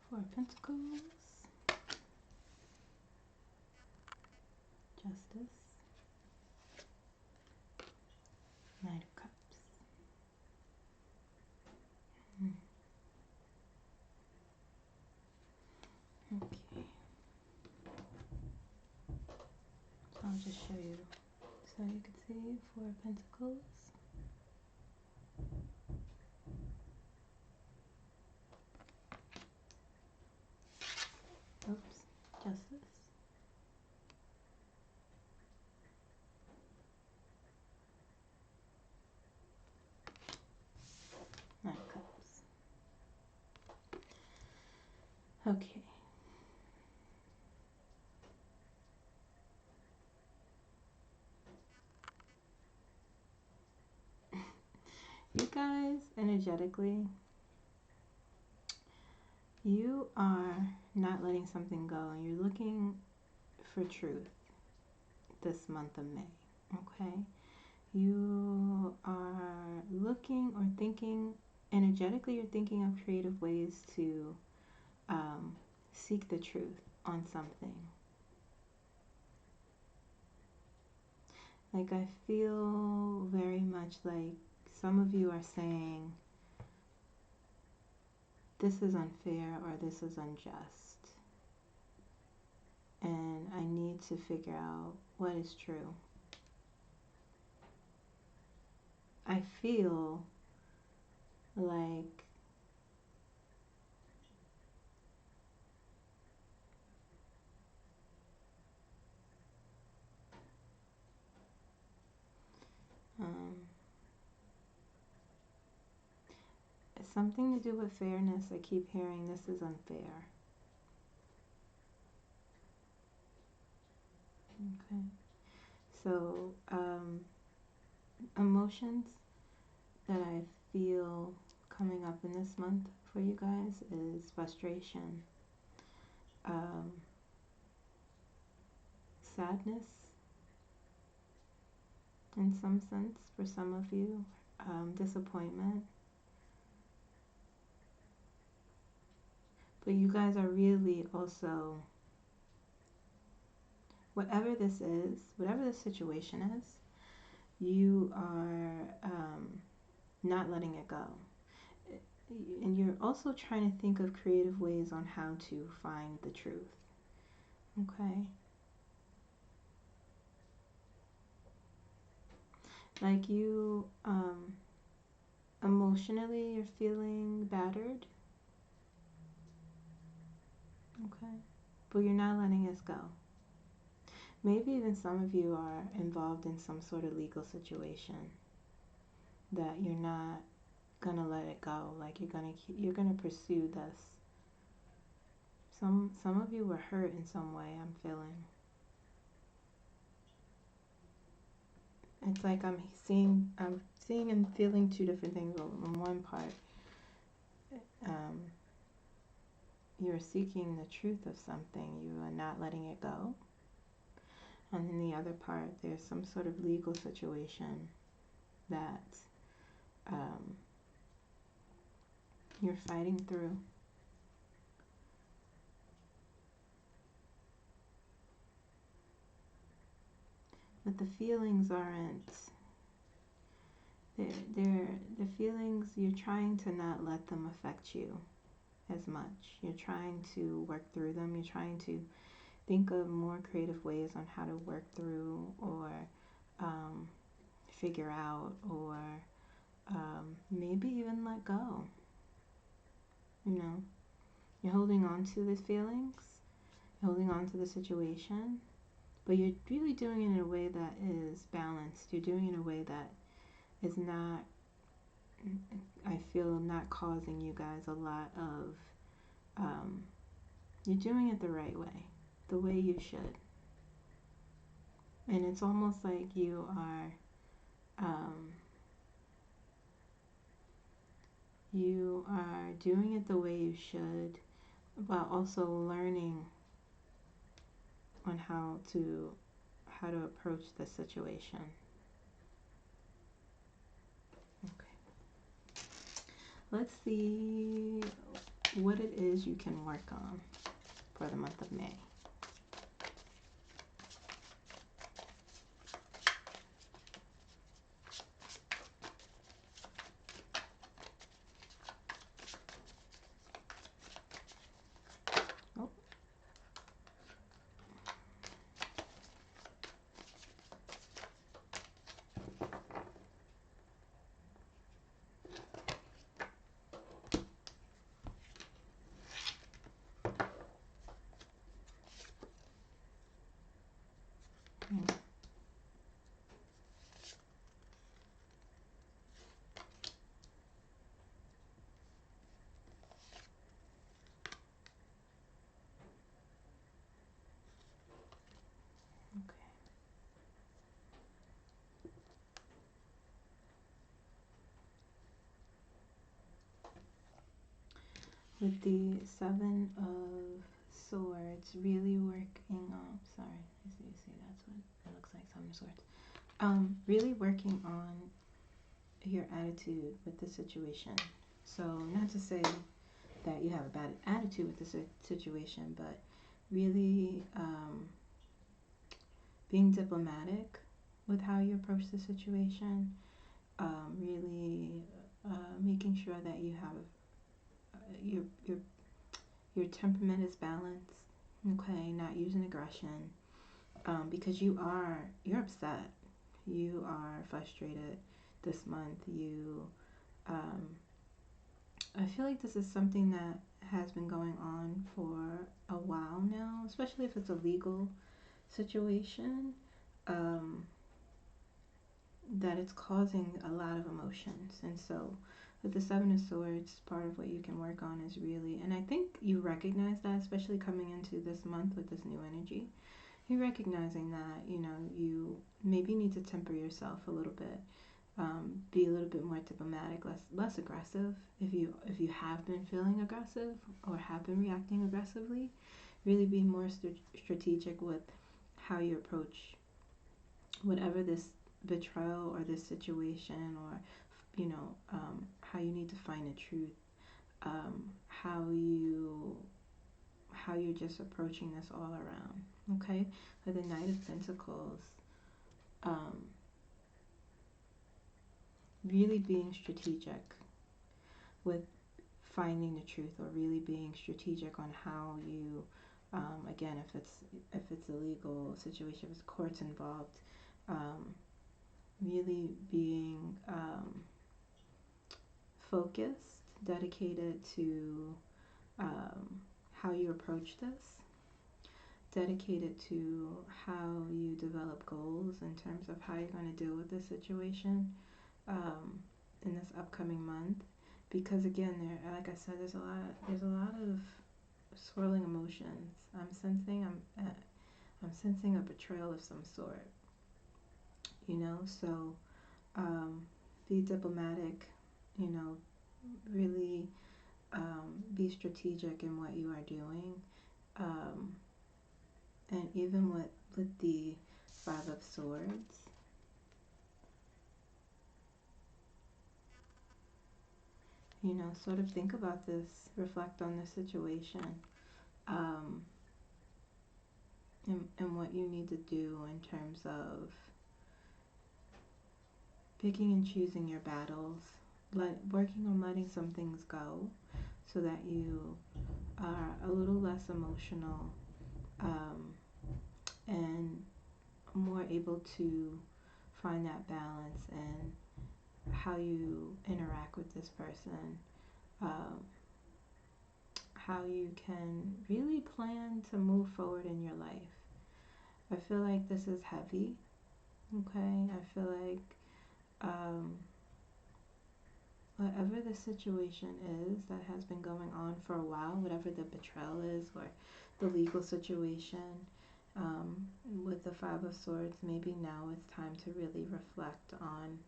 Four of Pentacles. Justice. Knight of Cups. Okay. So I'll just show you so you can see Four of Pentacles. Oops. Justice. Knight of Cups. Okay. You guys, energetically, you are not letting something go and you're looking for truth this month of May. Okay? You are looking or thinking, energetically, you're thinking of creative ways to seek the truth on something. Like, I feel very much like some of you are saying, this is unfair or this is unjust. And I need to figure out what is true. I feel like it's something to do with fairness. I keep hearing this is unfair. Okay. So, emotions that I feel coming up in this month for you guys is frustration, sadness in some sense for some of you, disappointment. But you guys are really also, whatever this is, whatever the situation is, you are not letting it go. And you're also trying to think of creative ways on how to find the truth. Okay? Like you, emotionally, you're feeling battered. Okay? But you're not letting it go. Maybe even some of you are involved in some sort of legal situation that you're not gonna let it go. Like you're gonna pursue this. Some of you were hurt in some way, I'm feeling. It's like I'm seeing and feeling two different things. On one part, you're seeking the truth of something, you are not letting it go. And in the other part, there's some sort of legal situation that you're fighting through. But the feelings aren't, the feelings, you're trying to not let them affect you as much. You're trying to work through them. You're trying to think of more creative ways on how to work through or figure out or maybe even let go. You know, you're holding on to the feelings, you're holding on to the situation, but you're really doing it in a way that is balanced. You're doing it in a way that is not, I feel, not causing you guys a lot of, you're doing it the right way, the way you should. And it's almost like you are, doing it the way you should, but also learning on how to approach the situation. Okay. Let's see what it is you can work on for the month of May. With the Seven of Swords, really working on, sorry, you see that's what it looks like, Seven of Swords. Really working on your attitude with the situation. So not to say that you have a bad attitude with the situation, but really being diplomatic with how you approach the situation. Really making sure that you have your temperament is balanced, okay, not using aggression, because you're upset, you are frustrated this month. I feel like this is something that has been going on for a while now, especially if it's a legal situation, that it's causing a lot of emotions. And so with the Seven of Swords, part of what you can work on is really, and I think you recognize that, especially coming into this month with this new energy, you're recognizing that, you maybe need to temper yourself a little bit, be a little bit more diplomatic, less aggressive. If you have been feeling aggressive or have been reacting aggressively, really be more strategic with how you approach whatever this betrayal or this situation, or how you need to find the truth, how you're just approaching this all around. Okay, for the Knight of Pentacles, really being strategic with finding the truth, or really being strategic on how you, again, if it's a legal situation, if it's courts involved, really being focused, dedicated to how you approach this, dedicated to how you develop goals in terms of how you're going to deal with this situation in this upcoming month. because again, there, like I said, there's a lot of swirling emotions. I'm sensing a betrayal of some sort, you know. So be diplomatic, you know, really be strategic in what you are doing, um, and even with the Five of Swords, you know, sort of think about this, reflect on the situation, um, and what you need to do in terms of picking and choosing your battles, working on letting some things go so that you are a little less emotional, um, and more able to find that balance and how you interact with this person, um, how you can really plan to move forward in your life. I feel like this is heavy, okay? I feel like whatever the situation is that has been going on for a while, whatever the betrayal is or the legal situation, with the Five of Swords, maybe now it's time to really reflect on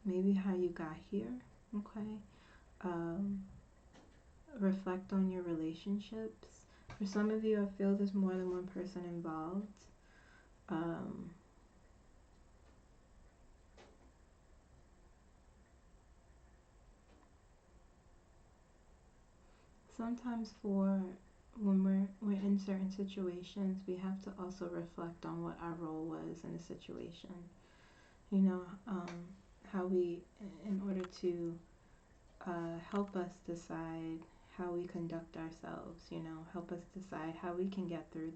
maybe how you got here, okay? Reflect on your relationships. For some of you, I feel there's more than one person involved. Sometimes for when we're in certain situations, we have to also reflect on what our role was in the situation. You know, how we, in order to help us decide how we conduct ourselves, you know, help us decide how we can get through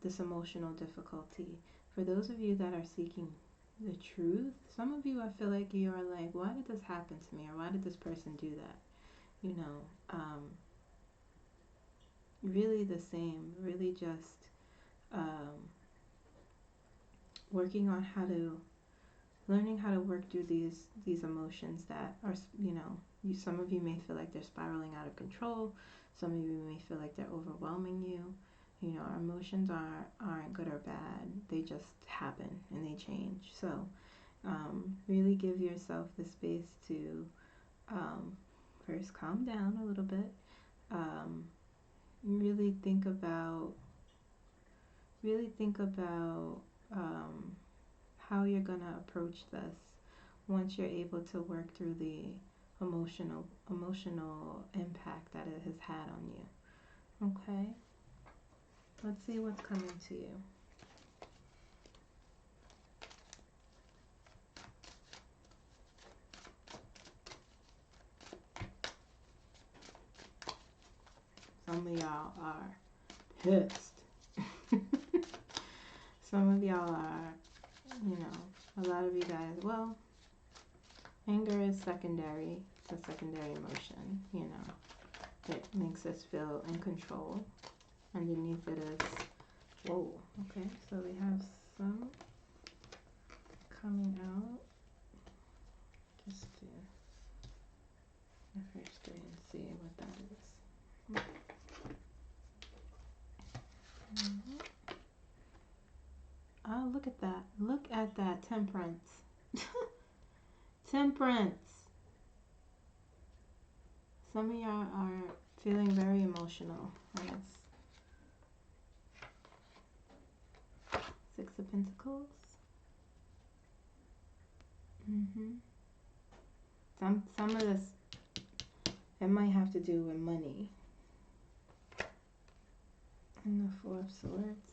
this emotional difficulty. For those of you that are seeking the truth, some of you, I feel like you are like, why did this happen to me? Or why did this person do that? You know, really the same, really just working on learning how to work through these emotions that are, you know, some of you may feel like they're spiraling out of control. Some of you may feel like they're overwhelming you. You know, our emotions aren't good or bad. They just happen and they change. So really give yourself the space to first calm down a little bit. Really think about how you're gonna approach this once you're able to work through the emotional impact that it has had on you. Okay, let's see what's coming to you. Some of y'all are pissed. Some of y'all are, you know, a lot of you guys, well, anger is secondary. It's a secondary emotion, you know. It makes us feel in control. Underneath it is, whoa, okay, so we have some coming out. Just do the first three and see what that is. Oh, look at that. Look at that. Temperance. Temperance. Some of y'all are feeling very emotional. And it's Six of Pentacles. Some of this, it might have to do with money. And the Four of Swords.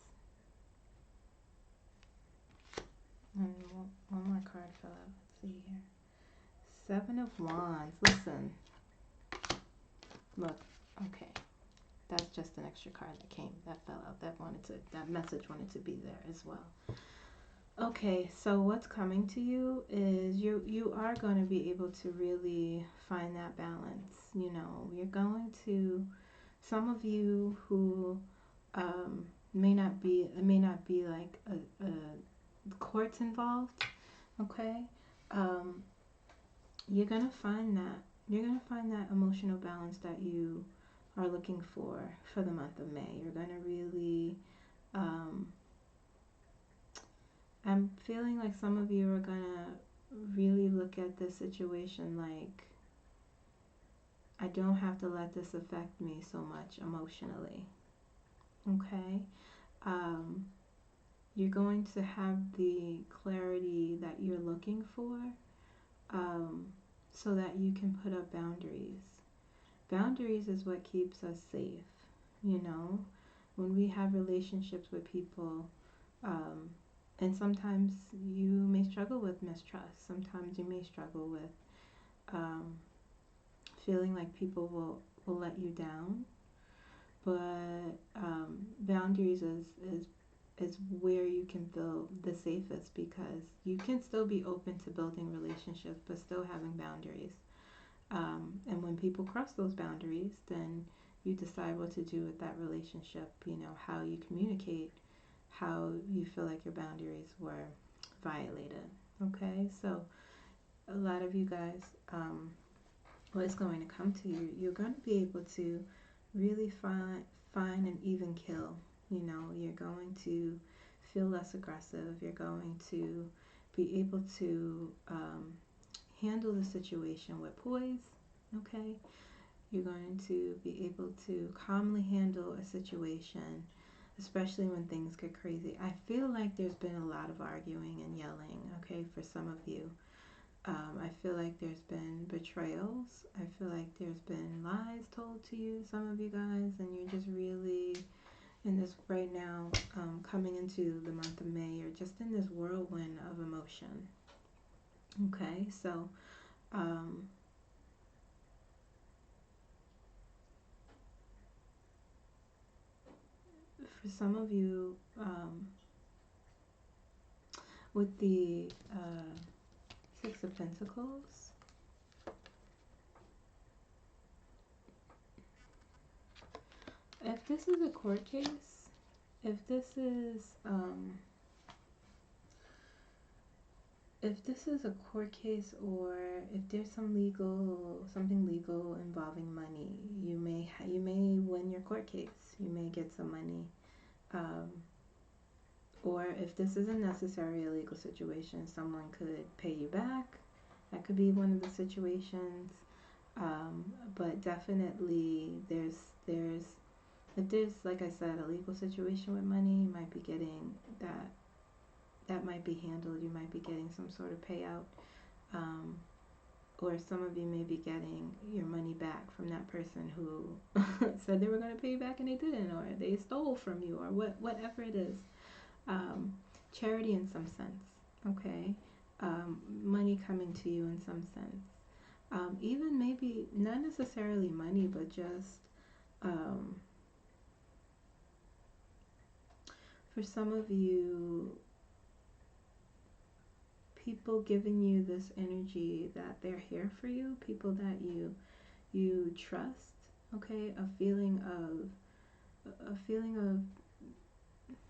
And one more card fell out. Let's see here. Seven of Wands. Listen. Look. Okay. That's just an extra card that fell out. That message wanted to be there as well. Okay, so what's coming to you is you are going to be able to really find that balance. You know, you're going to, some of you who may not be like courts involved, okay, you're gonna find that emotional balance that you are looking for the month of May. You're gonna really, I'm feeling like some of you are gonna really look at this situation like, I don't have to let this affect me so much emotionally. Okay? You're going to have the clarity that you're looking for, so that you can put up boundaries. Boundaries is what keeps us safe, you know? When we have relationships with people, and sometimes you may struggle with mistrust. Sometimes you may struggle with feeling like people will let you down. But boundaries is where you can feel the safest, because you can still be open to building relationships but still having boundaries. And when people cross those boundaries, then you decide what to do with that relationship, you know, how you communicate, how you feel like your boundaries were violated. Okay, so a lot of you guys, what's going to come to you, you're going to be able to really find an even kill. You know, you're going to feel less aggressive. You're going to be able to handle the situation with poise. Okay, you're going to be able to calmly handle a situation, especially when things get crazy. I feel like there's been a lot of arguing and yelling, okay, for some of you. I feel like there's been betrayals. I feel like there's been lies told to you, some of you guys, and you're just really in this right now, coming into the month of May. You're just in this whirlwind of emotion. Okay, so for some of you, with the Six of Pentacles, if this is a court case, if this is a court case, or if there's something legal involving money, you may win your court case. You may get some money. Or if this isn't necessarily a legal situation, someone could pay you back. That could be one of the situations. But definitely if there's, like I said, a legal situation with money, you might be getting that might be handled. You might be getting some sort of payout. Or some of you may be getting your money back from that person who said they were going to pay you back and they didn't, or they stole from you, or whatever it is. Charity in some sense, okay? Money coming to you in some sense. Even maybe not necessarily money, but just for some of you, people giving you this energy that they're here for you, people that you trust, okay? A feeling of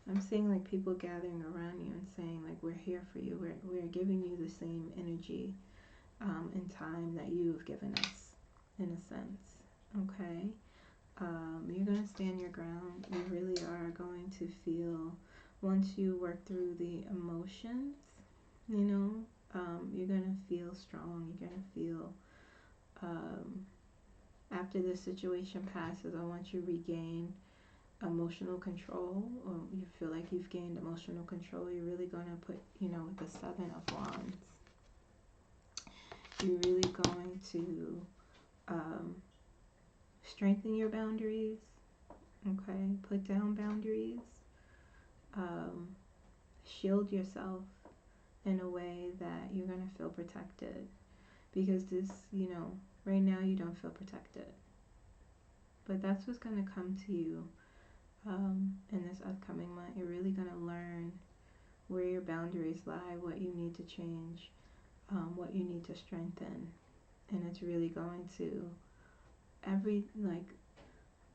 I'm seeing like people gathering around you and saying like, we're here for you. We're giving you the same energy and time that you've given us, in a sense. Okay, you're gonna stand your ground. You really are going to feel, once you work through the emotions, you know, you're gonna feel strong. You're gonna feel, after this situation passes, I want you to regain emotional control, or you feel like you've gained emotional control. You're really going to put, you know, with the Seven of Wands, you're really going to strengthen your boundaries, okay? Put down boundaries, shield yourself in a way that you're going to feel protected, because this, you know, right now you don't feel protected, but that's what's going to come to you in this upcoming month. You're really going to learn where your boundaries lie, what you need to change, what you need to strengthen. And it's really going to, every like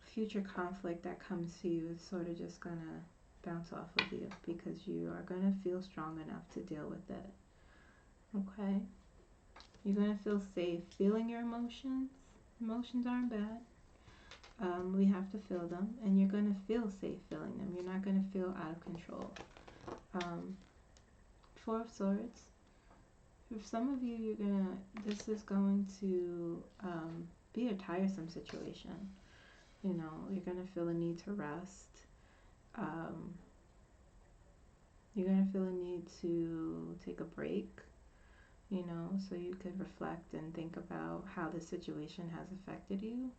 future conflict that comes to you, it's sort of just gonna bounce off of you, because you are going to feel strong enough to deal with it. Okay? You're going to feel safe feeling your emotions. Emotions aren't bad. We have to feel them, and you're going to feel safe feeling them. You're not going to feel out of control. Four of Swords. For some of you, this is going to be a tiresome situation. You know, you're going to feel a need to rest. You're going to feel a need to take a break, you know, so you could reflect and think about how the situation has affected you.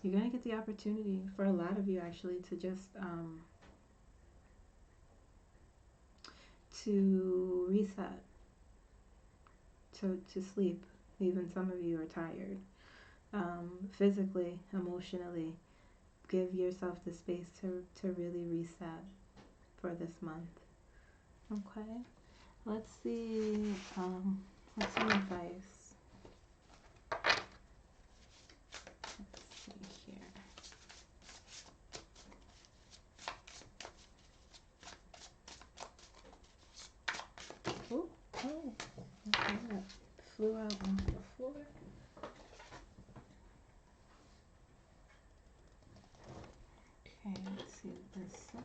You're going to get the opportunity, for a lot of you actually, to just to reset, to sleep. Even some of you are tired. Physically, emotionally, give yourself the space to really reset for this month. Okay, let's see advice. Let's see here. Oh, okay, that flew out onto the floor. Okay, let's see what this says.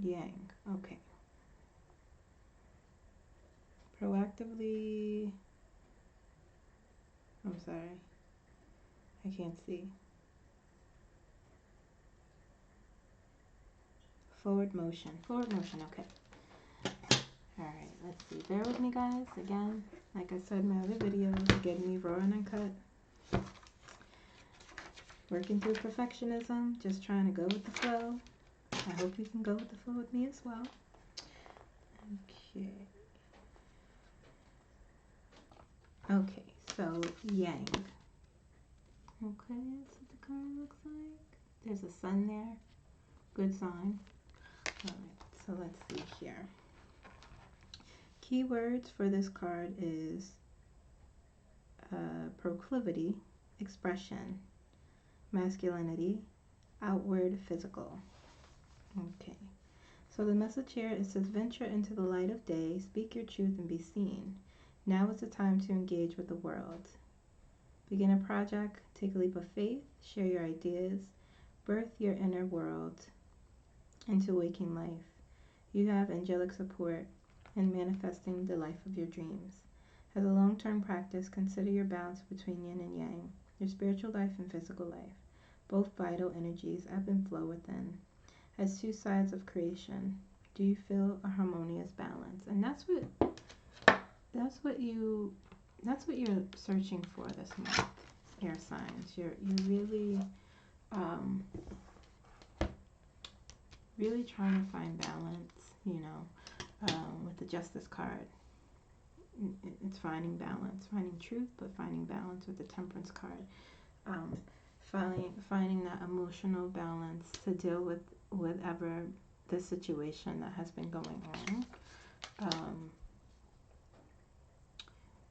Yang, okay. Proactively, I'm sorry, I can't see. Forward motion, okay. Alright, let's see. Bear with me, guys. Again, like I said in my other videos, are getting me raw and uncut. Working through perfectionism, just trying to go with the flow. I hope you can go with the flow with me as well. Okay. Okay, so Yang. Okay, that's what the card looks like. There's a sun there. Good sign. Alright, so let's see here. Keywords for this card is proclivity, expression, masculinity, outward, physical. Okay, so the message here, it says, venture into the light of day, speak your truth and be seen. Now is the time to engage with the world. Begin a project, take a leap of faith, share your ideas, birth your inner world into waking life. You have angelic support in manifesting the life of your dreams. As a long-term practice, consider your balance between yin and yang, your spiritual life and physical life. Both vital energies ebb and flow within. As two sides of creation, do you feel a harmonious balance? And that's what you're searching for this month, air signs. You're really trying to find balance, you know, with the Justice card. It's finding balance, finding truth, but finding balance with the Temperance card. Finding that emotional balance to deal with whatever the situation that has been going on.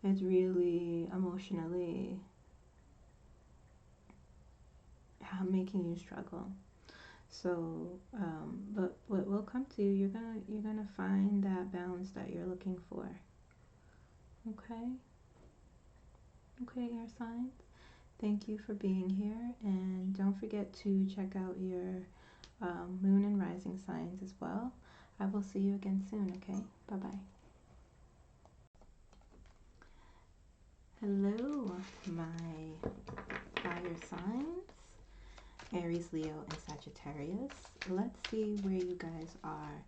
It's really emotionally making you struggle. So, but what will come to you, you're gonna find that balance that you're looking for. Okay? Okay, air signs. Thank you for being here, and don't forget to check out your moon and rising signs as well. I will see you again soon, okay? Bye-bye. Hello, my fire signs, Aries, Leo, and Sagittarius. Let's see where you guys are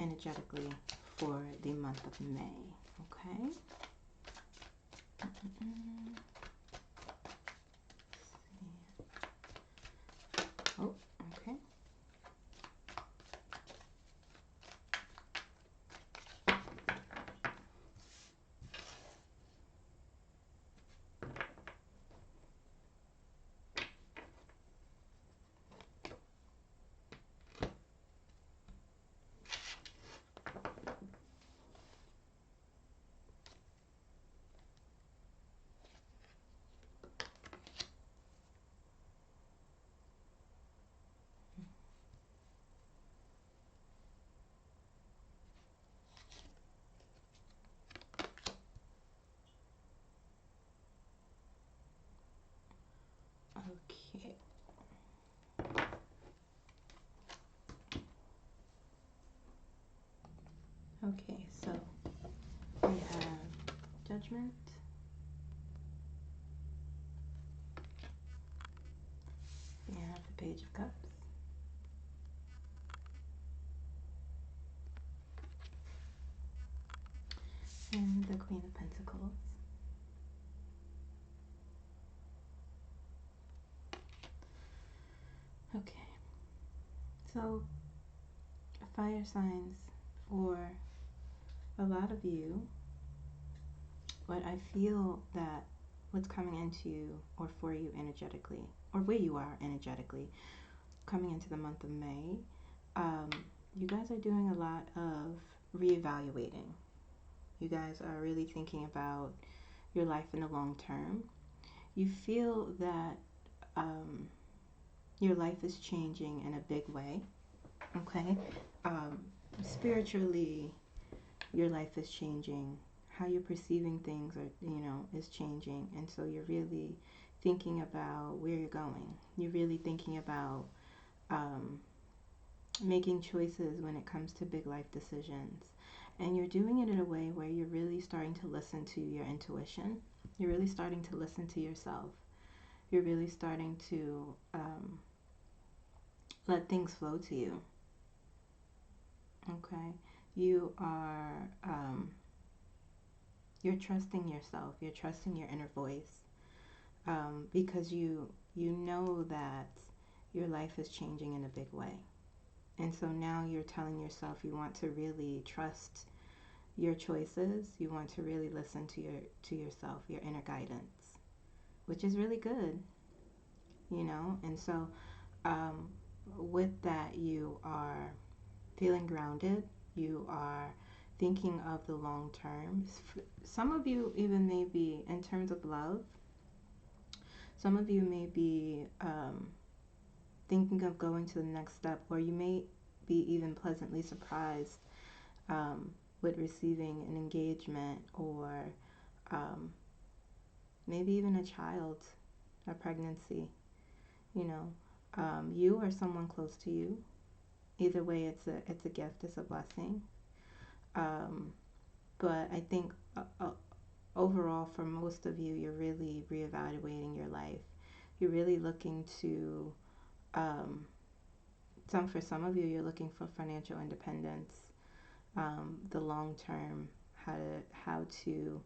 energetically for the month of May, okay? Oh, okay. Okay. Okay, so we have Judgment, we have the Page of Cups, and the Queen of Pentacles. Okay, so fire signs, for a lot of you, what I feel that what's coming into you or for you energetically, or where you are energetically, coming into the month of May, you guys are doing a lot of reevaluating. You guys are really thinking about your life in the long term. You feel that your life is changing in a big way, okay? Spiritually, your life is changing. How you're perceiving things is changing. And so you're really thinking about where you're going. You're really thinking about making choices when it comes to big life decisions. And you're doing it in a way where you're really starting to listen to your intuition. You're really starting to listen to yourself. You're really starting to let things flow to you. Okay? You are, you're trusting yourself. You're trusting your inner voice. Because you know that your life is changing in a big way. And so now you're telling yourself you want to really trust your choices. You want to really listen to yourself, your inner guidance, which is really good, you know. And so with that, you are feeling grounded. You are thinking of the long term. Some of you even may be, in terms of love, some of you may be thinking of going to the next step, or you may be even pleasantly surprised with receiving an engagement, or maybe even a child, a pregnancy, you know. You or someone close to you. Either way, it's a gift, it's a blessing. But I think overall, for most of you, you're really reevaluating your life. You're really looking to for some of you, you're looking for financial independence, the long term, how to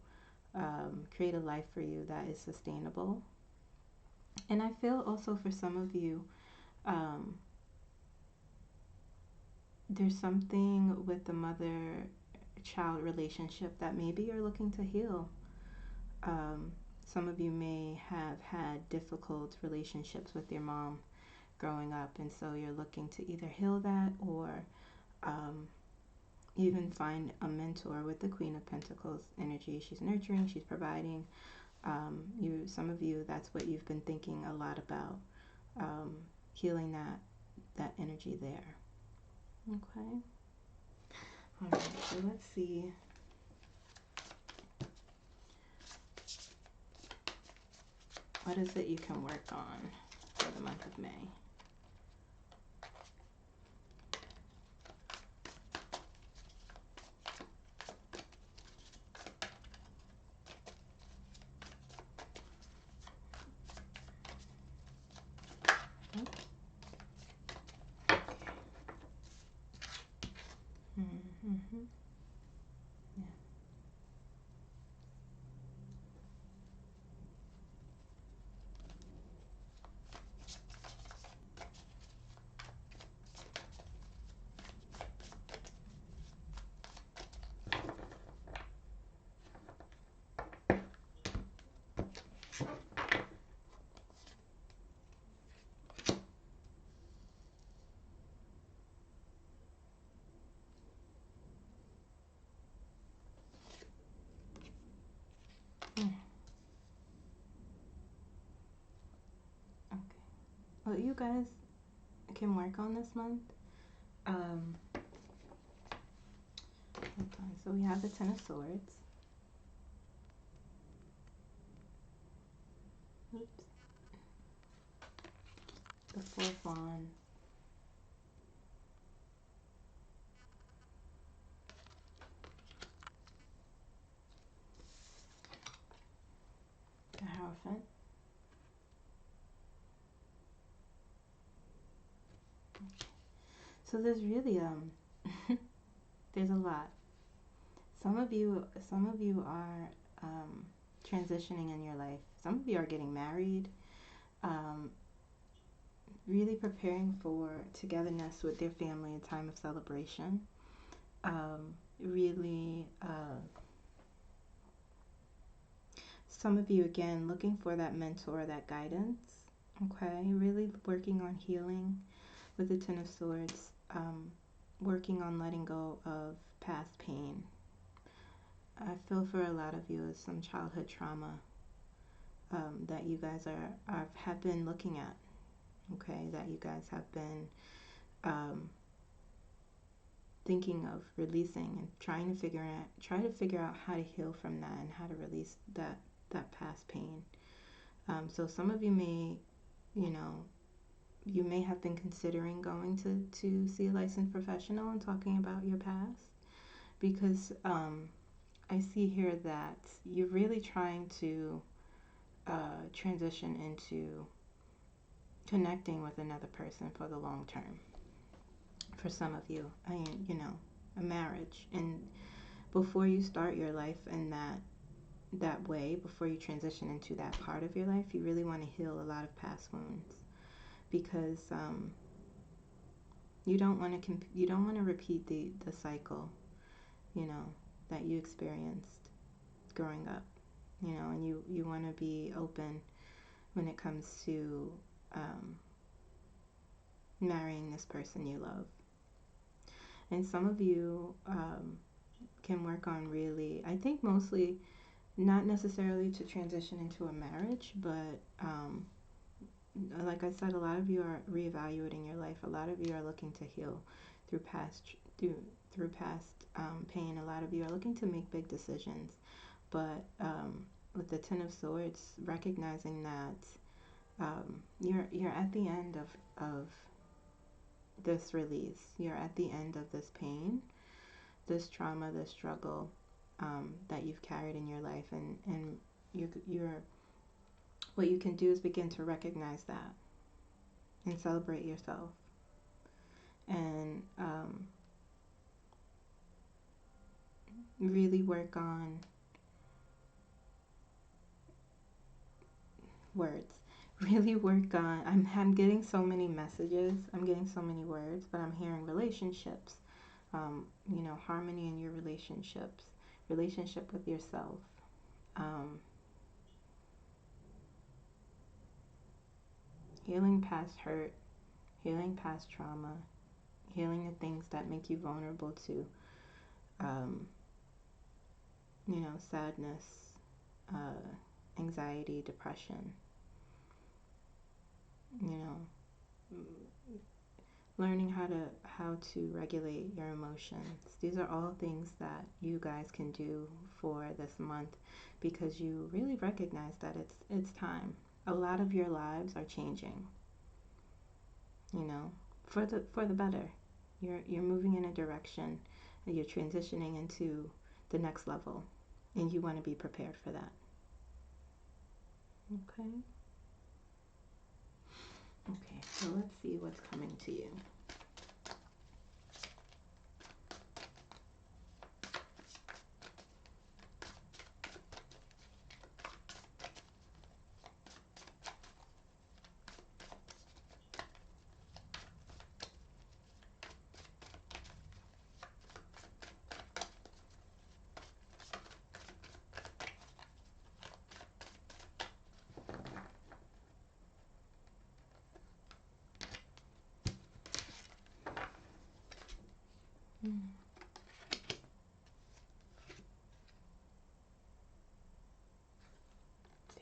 create a life for you that is sustainable. And I feel also for some of you, there's something with the mother-child relationship that maybe you're looking to heal. Some of you may have had difficult relationships with your mom growing up, and so you're looking to either heal that, or even find a mentor with the Queen of Pentacles energy. She's nurturing, she's providing. Some of you, that's what you've been thinking a lot about, healing that energy there. Okay. All right. So let's see. What is it you can work on for the month of May? Mm-hmm. Yeah. Okay. What you guys can work on this month. So we have the Ten of Swords. Oops. Hierophant. So there's really there's a lot. Some of you are transitioning in your life. Some of you are getting married, really preparing for togetherness with their family, a time of celebration. Really, some of you, again, looking for that mentor, that guidance, okay? Really working on healing with the Ten of Swords, working on letting go of past pain. I feel for a lot of you is some childhood trauma that you guys have been looking at, okay? That you guys have been thinking of releasing and trying to figure out how to heal from that and how to release that past pain. So some of you may, you may have been considering going to see a licensed professional and talking about your past, because I see here that you're really trying to transition into connecting with another person for the long term. For some of you, a marriage. And before you start your life in that way, before you transition into that part of your life, you really want to heal a lot of past wounds, because you don't want to repeat the cycle, that you experienced growing up, and you want to be open when it comes to marrying this person you love. And some of you can work on really, I think mostly, not necessarily to transition into a marriage, but like I said, a lot of you are reevaluating your life. A lot of you are looking to heal through past pain. A lot of you are looking to make big decisions, but with the Ten of Swords, recognizing that you're at the end of this release. You're at the end of this pain, this trauma, this struggle that you've carried in your life, and you're what you can do is begin to recognize that and celebrate yourself, and really work on words. Really work on, I'm getting so many messages, I'm getting so many words, but I'm hearing relationships, harmony in your relationships, relationship with yourself, healing past hurt, healing past trauma, healing the things that make you vulnerable to, sadness, anxiety, depression, learning how to regulate your emotions. These are all things that you guys can do for this month, because you really recognize that it's time. A lot of your lives are changing, for the better. You're moving in a direction, and you're transitioning into the next level, and you want to be prepared for that. Okay. Okay, so let's see what's coming to you.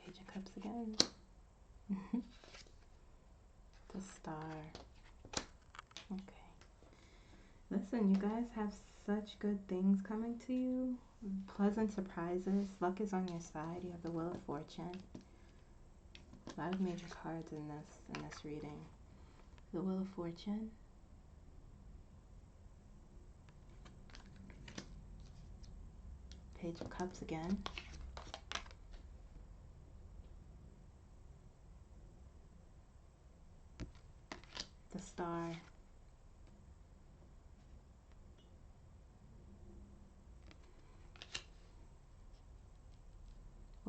Page of Cups again. The Star. Okay. Listen, you guys have such good things coming to you. Pleasant surprises. Luck is on your side. You have the Wheel of Fortune. A lot of major cards in this reading. The Wheel of Fortune. Page of Cups again.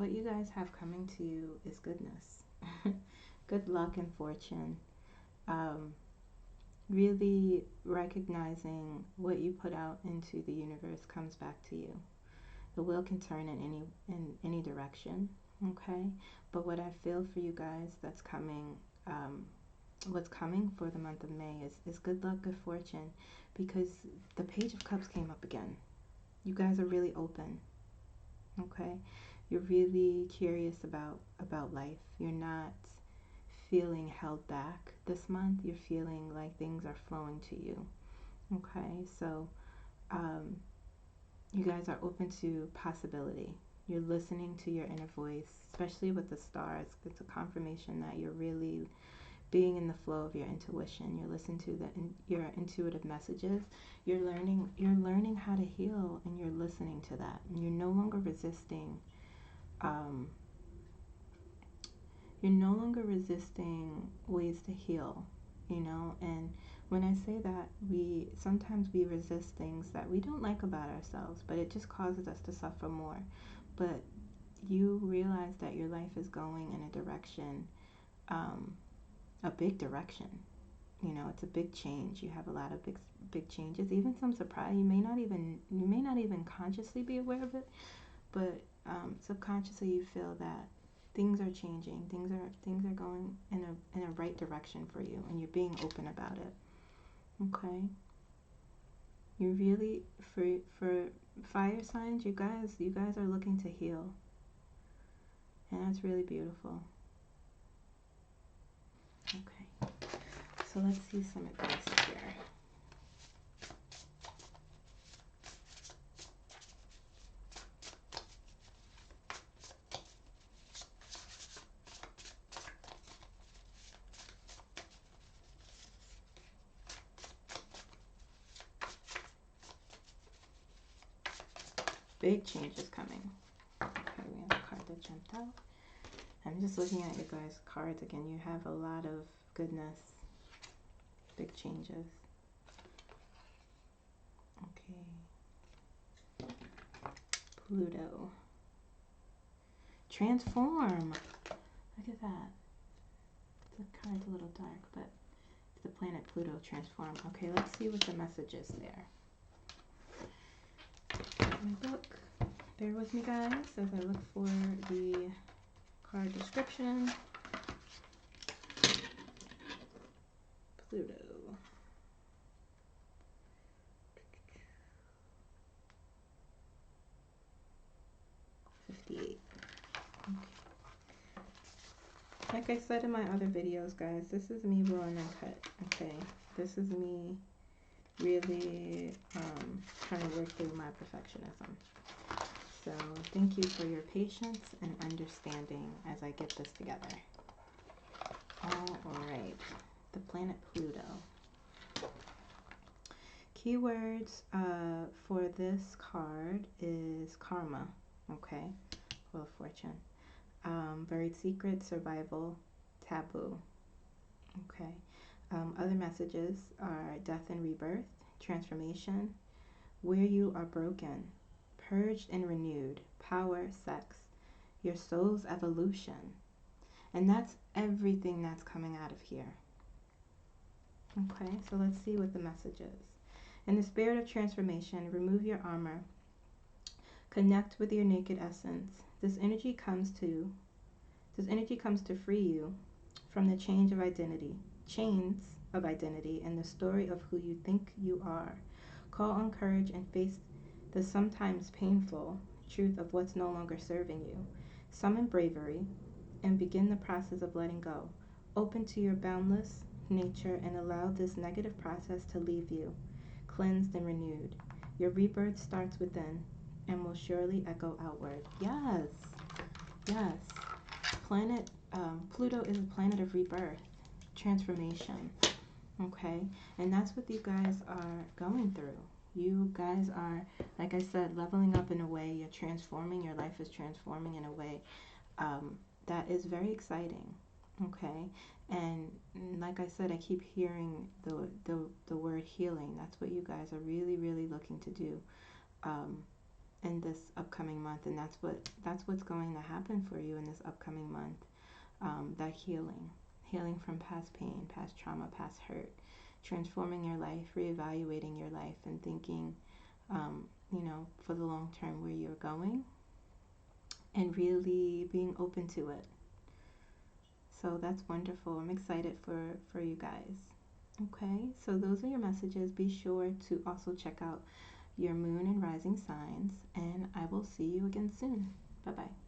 what you guys have coming to you is goodness. Good luck and fortune. Really recognizing what you put out into the universe comes back to you. The wheel can turn in any direction, okay? But what I feel for you guys that's coming, what's coming for the month of May is good luck, good fortune, because the Page of Cups came up again. You guys are really open, okay? You're really curious about life. You're not feeling held back this month. You're feeling like things are flowing to you, okay? So you guys are open to possibility. You're listening to your inner voice, especially with the stars. It's a confirmation that you're really being in the flow of your intuition. You're listening to your intuitive messages. You're learning how to heal, and you're listening to that. And you're no longer resisting. You're no longer resisting ways to heal, you know. And when I say that, sometimes we resist things that we don't like about ourselves, but it just causes us to suffer more. But you realize that your life is going in a direction, a big direction. You know, it's a big change. You have a lot of big changes, even some surprise. You may not even consciously be aware of it, but subconsciously you feel that things are changing. Things are going in a right direction for you, and you're being open about it. Okay. You really, for fire signs, you guys are looking to heal, and that's really beautiful. Okay, so let's see some advice here. Big changes coming. Okay, we have a card that jumped out. I'm just looking at you guys' cards again. You have a lot of goodness. Big changes. Okay. Pluto. Transform. Look at that. The card's a little dark, but it's the planet Pluto. Transform. Okay, let's see what the message is there. My book. Bear with me, guys, as I look for the card description. Pluto. Okay. Like I said in my other videos, guys, this is me raw and uncut. Okay, this is me really trying to work through my perfectionism. So thank you for your patience and understanding as I get this together. All right, the planet Pluto. Keywords for this card is karma. Okay, Wheel of Fortune. Buried secret, survival, taboo. Okay. Other messages are death and rebirth, transformation, where you are broken, purged and renewed, power, sex, your soul's evolution. And that's everything that's coming out of here. Okay, so let's see what the message is. In the spirit of transformation, remove your armor. Connect with your naked essence. This energy comes to free you from the chains of identity and the story of who you think you are. Call on courage and face the sometimes painful truth of what's no longer serving you. Summon bravery and begin the process of letting go. Open to your boundless nature and allow this negative process to leave you, cleansed and renewed. Your rebirth starts within and will surely echo outward. Yes, yes. Planet Pluto is a planet of rebirth, transformation. Okay, and that's what you guys are going through. You guys are, like I said, leveling up in a way. You're transforming. Your life is transforming in a way that is very exciting. Okay, and like I said, I keep hearing the word healing. That's what you guys are really looking to do. in this upcoming month, and that's what's going to happen for you in this upcoming month. That healing from past pain, past trauma, past hurt, transforming your life, reevaluating your life, and thinking, for the long term where you're going, and really being open to it. So that's wonderful. I'm excited for you guys. Okay, so those are your messages. Be sure to also check out your moon and rising signs, and I will see you again soon. Bye bye.